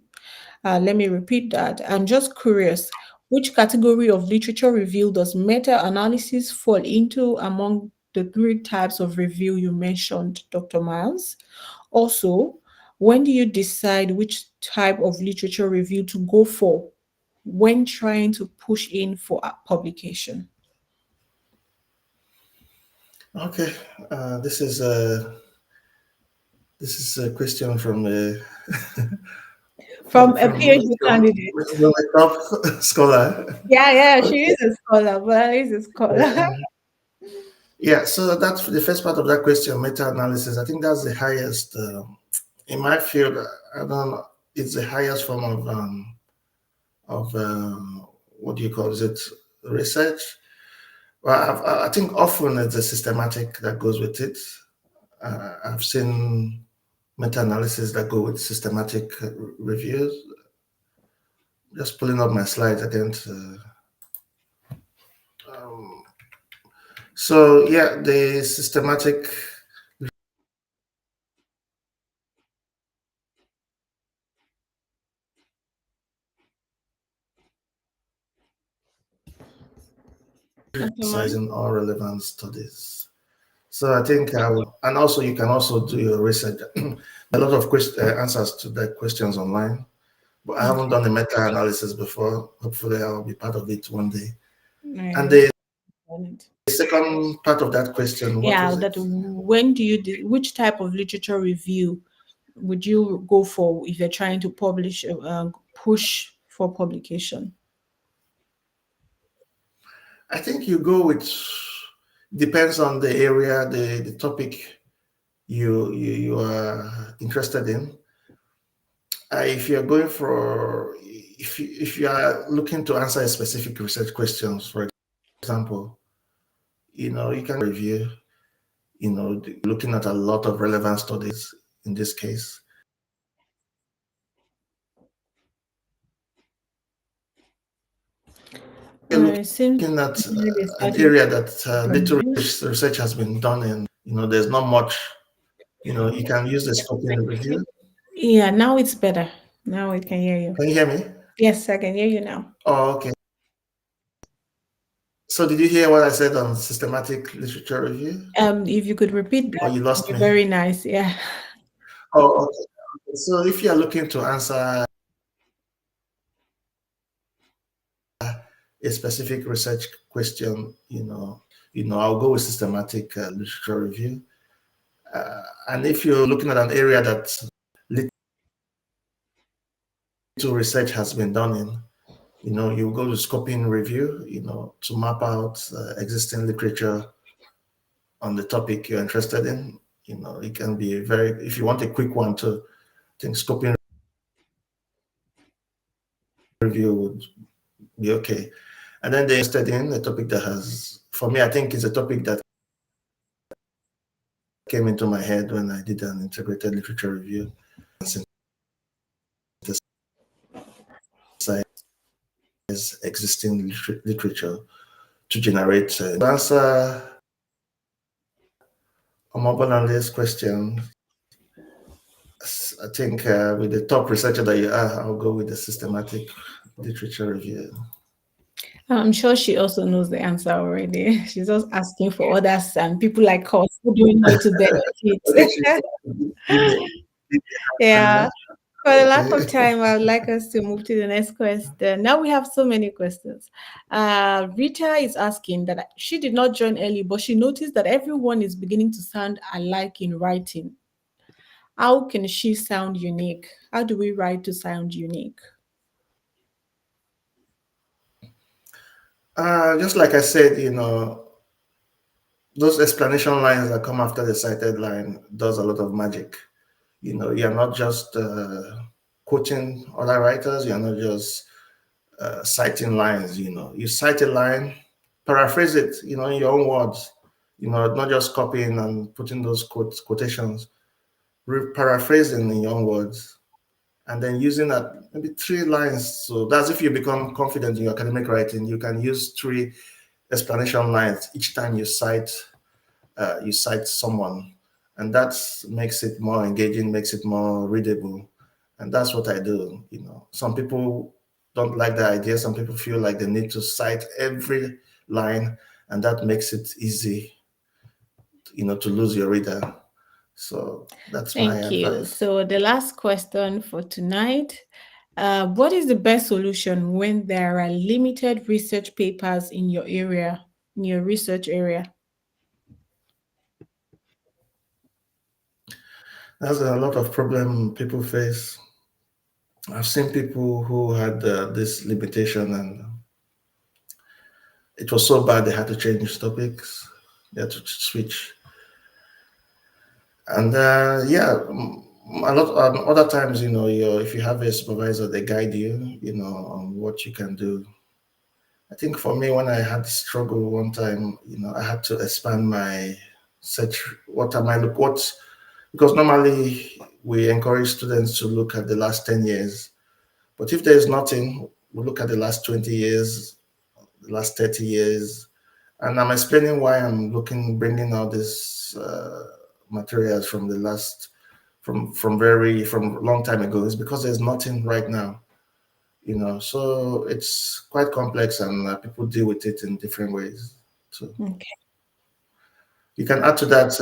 S1: Let me repeat that. I'm just curious, which category of literature review does meta-analysis fall into among the three types of review you mentioned, Dr. Miles? Also, when do you decide which type of literature review to go for when trying to push in for a publication?
S2: Okay. Uh, this is a this is a question from
S1: from a
S2: from
S1: PhD candidate.
S2: a top scholar.
S1: Yeah, yeah, she is a scholar, but is a scholar.
S2: Yeah. Yeah, so that's the first part of that question, meta-analysis. I think that's the highest in my field. I don't know. It's the highest form of what do you call it? Research. Well, I think often it's a systematic that goes with it. I've seen meta-analysis that go with systematic reviews. Just pulling up my slides again. Um, so yeah, the systematic
S1: Okay, ma'am.
S2: emphasizing all relevant studies. So I think and also you can also do your research. A lot of answers to the questions online, but I haven't
S1: Okay.
S2: done the meta-analysis before. Hopefully, I'll be part of it one day. And
S1: I
S2: the
S1: understand it.
S2: second part of that question, what
S1: Yeah,
S2: was
S1: that
S2: it?
S1: when do you which type of literature review would you go for if you're trying to publish, push for publication?
S2: I think you go with depends on the area, the topic you are interested in. If you're going for if you are looking to answer a specific research questions, for example, you can review, looking at a lot of relevant studies in this case. You're
S1: It seems
S2: looking at
S1: they're
S2: an
S1: starting
S2: area that
S1: from
S2: little
S1: you.
S2: research has been done in. There's not much. You can use the scoping review.
S1: Yeah, now it's better. Now we can hear you.
S2: Can you hear me?
S1: Yes, I can hear you now.
S2: Oh, okay. So did you hear what I said on systematic literature review?
S1: If you could repeat
S2: Or
S1: that,
S2: you
S1: it'd
S2: lost
S1: be
S2: me?
S1: very nice. Yeah.
S2: Oh, okay. So if you are looking to answer a specific research question, I'll go with systematic literature review. And if you're looking at an area that little research has been done in, you go to scoping review, to map out existing literature on the topic you're interested in. It can be if you want a quick one to, I think scoping review would be okay. And then they interested in a topic that has, for me, I think it's a topic that came into my head when I did an integrated literature review and synthesize existing literature to generate answer a mobile analyst question. I think with the top researcher that you are, I'll go with the systematic literature review.
S1: I'm sure she also knows the answer already. She's just asking for others and people like us who don't know to
S2: Okay,
S1: benefit.
S2: give me
S1: Yeah.
S2: a
S1: For the lack of
S2: okay.
S1: time, I would like us to move to the next question. Now we have so many questions. Rita is asking that she did not join early, but she noticed that everyone is beginning to sound alike in writing. How can she sound unique? How do we write to sound unique?
S2: Just like I said, those explanation lines that come after the cited line does a lot of magic. You're not just quoting other writers, you're not just citing lines. You cite a line, paraphrase it, in your own words, not just copying and putting those quotations, paraphrasing in your own words, and then using that maybe 3 lines. So that's if you become confident in your academic writing, you can use 3 explanation lines each time you cite someone, and that makes it more engaging, makes it more readable, and that's what I do. Some people don't like the idea. Some people feel like they need to cite every line, and that makes it easy, to lose your reader. So that's my
S1: Thank you.
S2: advice.
S1: So the last question for tonight. What is the best solution when there are limited research papers in your area, in your research area?
S2: That's a lot of problem people face. I've seen people who had this limitation, and it was so bad they had to change topics. They had to switch, and a lot. Other times, if you have a supervisor, they guide you, on what you can do. I think for me, when I had struggle one time, I had to expand my search. What am I look? What Because normally we encourage students to look at the last 10 years, but if there is nothing, we look at the last 20 years, the last 30 years, and I'm explaining why I'm bringing out this materials from the last, from long time ago. Is because there's nothing right now. So it's quite complex, and people deal with it in different ways. So
S1: Okay.
S2: you can add to that,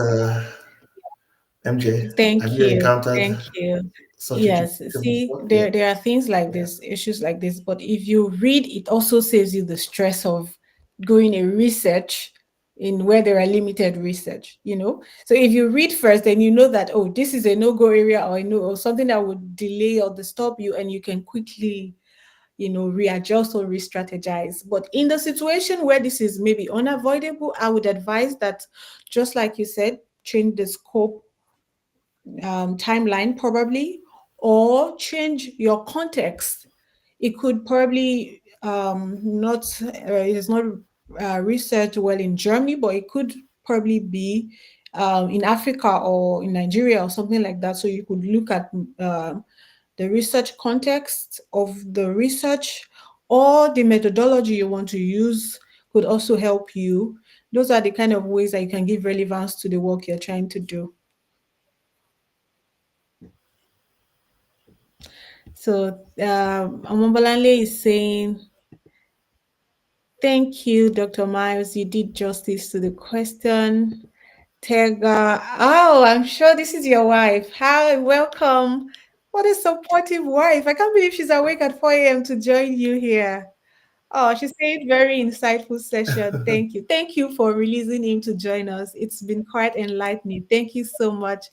S2: MJ. Have
S1: Thank
S2: you
S1: you.
S2: encountered
S1: Thank you.
S2: such a
S1: Yes,
S2: situation
S1: see,
S2: before? Yeah,
S1: there are things like
S2: yeah.
S1: this, issues like this, but if you read, it also saves you the stress of doing a research in where there are limited research. So if you read first, then you know that, oh, this is a no-go area, or or something that would delay or disturb you, and you can quickly, readjust or re-strategize. But in the situation where this is maybe unavoidable, I would advise that, just like you said, change the scope, timeline probably, or change your context. It could probably not it is not researched well in Germany, but it could probably be in Africa or in Nigeria or something like that. So you could look at the research context of the research, or the methodology you want to use could also help you. Those are the kind of ways that you can give relevance to the work you're trying to do. So Amombalale is saying, thank you, Dr. Miles. You did justice to the question. Tega, oh, I'm sure this is your wife. Hi, welcome. What a supportive wife. I can't believe she's awake at 4 a.m. to join you here. Oh, she said very insightful session. Thank you. Thank you for releasing him to join us. It's been quite enlightening. Thank you so much.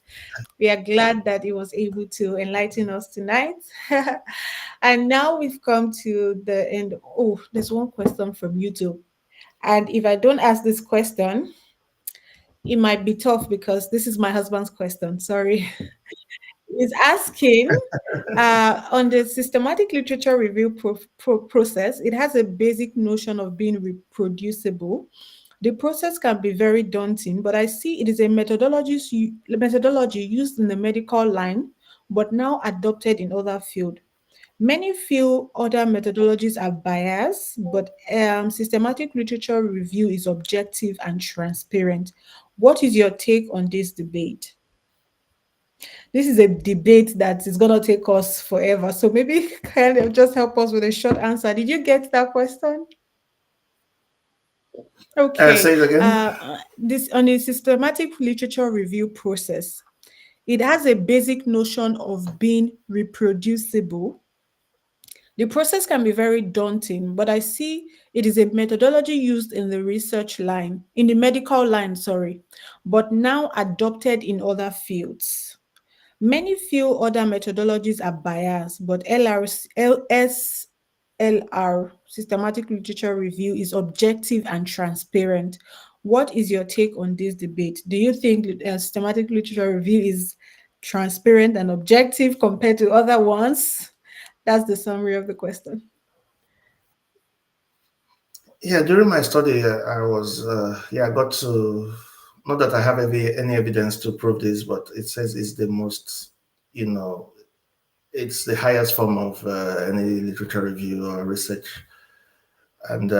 S1: We are glad that he was able to enlighten us tonight. And now we've come to the end. Oh, there's one question from YouTube. And if I don't ask this question, it might be tough because this is my husband's question. Sorry. He's asking, on the systematic literature review process, it has a basic notion of being reproducible. The process can be very daunting, but I see it is a methodology used in the medical line, but now adopted in other fields. Many feel other methodologies are biased, but systematic literature review is objective and transparent. What is your take on this debate? This is a debate that is going to take us forever. So maybe kind of just help us with a short answer. Did you get that question?
S2: Say
S1: Okay.
S2: it again.
S1: This on a systematic literature review process, it has a basic notion of being reproducible. The process can be very daunting, but I see it is a methodology used in the research line, in the medical line, sorry, but now adopted in other fields. Many feel other methodologies are biased, but SLR, Systematic Literature Review, is objective and transparent. What is your take on this debate? Do you think Systematic Literature Review is transparent and objective compared to other ones? That's the summary of the question.
S2: Yeah, during my study, I got to, not that I have any evidence to prove this, but it says it's the most, you know, it's the highest form of any literature review or research. And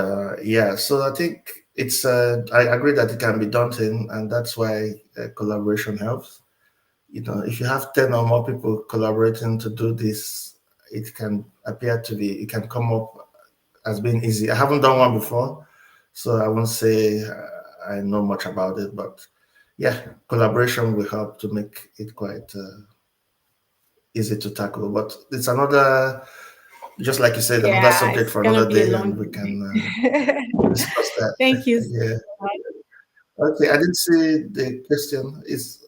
S2: so I think I agree that it can be daunting, and that's why collaboration helps. If you have 10 or more people collaborating to do this, it can come up as being easy. I haven't done one before, so I won't say I know much about it, but yeah, collaboration will help to make it quite easy to tackle. But it's another, just like you said, another
S1: Yeah,
S2: subject
S1: it's
S2: for
S1: gonna
S2: another
S1: be a
S2: day, and
S1: long
S2: we can
S1: debate.
S2: discuss that.
S1: Thank you.
S2: Yeah. Okay, I didn't see the question. Is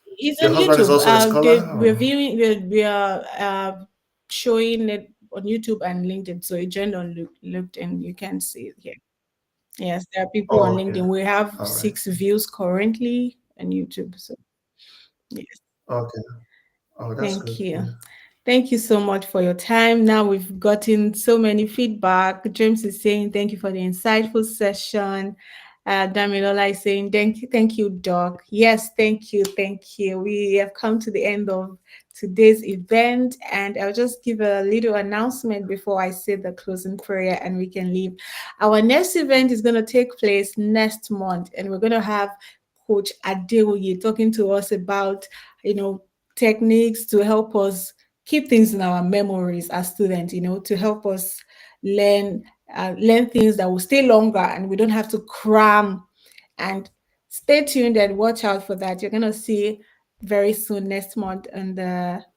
S1: It's
S2: your
S1: on
S2: husband is
S1: YouTube.
S2: also a scholar?
S1: We're
S2: Or?
S1: viewing. We are. showing it on YouTube and LinkedIn. So you joined on LinkedIn, you can see it here. Yes, there are people on
S2: Oh, okay.
S1: LinkedIn. We have
S2: All right.
S1: 6 views currently on YouTube. So yes,
S2: Okay. Oh, that's
S1: thank
S2: good.
S1: you.
S2: Yeah.
S1: Thank you so much for your time. Now we've gotten so many feedback. James is saying thank you for the insightful session. Damilola is saying thank you, Doc. Yes, thank you. We have come to the end of today's event, and I'll just give a little announcement before I say the closing prayer and we can leave. Our next event is going to take place next month, and we're going to have Coach Adeoye talking to us about, you know, techniques to help us keep things in our memories as students, to help us learn learn things that will stay longer and we don't have to cram. And stay tuned and watch out for that. You're gonna see very soon next month on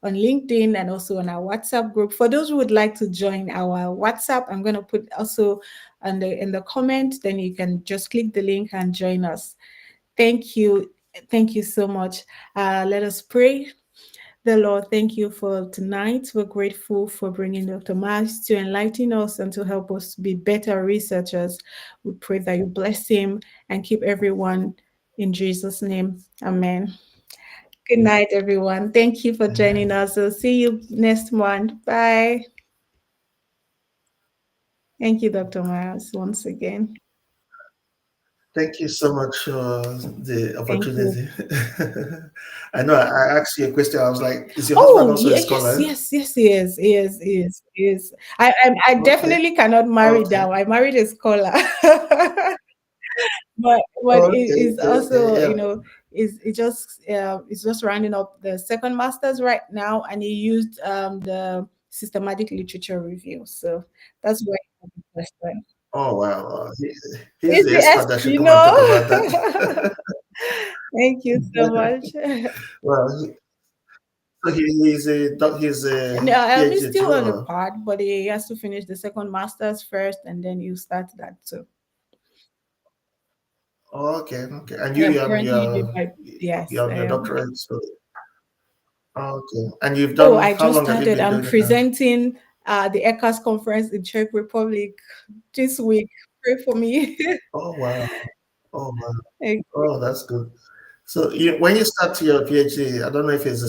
S1: LinkedIn and also on our WhatsApp group. For those who would like to join our WhatsApp, I'm gonna put also in the comment, then you can just click the link and join us. Thank you. Thank you so much. Let us pray. The Lord, thank you for tonight. We're grateful for bringing Dr. Marks to enlighten us and to help us be better researchers. We pray that you bless him and keep everyone in Jesus' name. Amen. Good night, everyone. Thank you for joining
S2: Amen.
S1: us. We'll see you next month. Bye. Thank you, Dr. Miles, once again.
S2: Thank you so much for the
S1: Thank you.
S2: opportunity. I know I asked you a question. I was like, is your husband
S1: Oh,
S2: also a
S1: yeah, yes,
S2: scholar?
S1: yes, yes, he is. He is, he is, he is. I
S2: Okay.
S1: definitely cannot marry
S2: Okay.
S1: down. I married a scholar. But it
S2: Okay.
S1: is
S2: Okay. Okay.
S1: also,
S2: Yeah.
S1: is it just it's just rounding up the second masters right now, and he used the systematic literature review. So that's why I have the question.
S2: Oh, wow. He's
S1: Is
S2: the
S1: the
S2: expert
S1: S,
S2: that should come and talk about that.
S1: Thank you so much.
S2: Well, so he's
S1: No,
S2: a
S1: he's
S2: PhD
S1: still
S2: too,
S1: on the
S2: or?
S1: part, but he has to finish the second masters first, and then you start that too.
S2: Oh, okay. Okay. And
S1: I am currently doing my, yes,
S2: you're on
S1: I
S2: your
S1: am.
S2: doctorate. So, okay. And you've
S1: Oh,
S2: done,
S1: I
S2: how
S1: just
S2: long have you
S1: started.
S2: been
S1: I'm
S2: doing it now?
S1: presenting the ECAS conference in Czech Republic this week. Pray for me.
S2: Oh, wow. Oh, wow.
S1: Thank you.
S2: Oh, that's good. So when you start your PhD, I don't know if it's the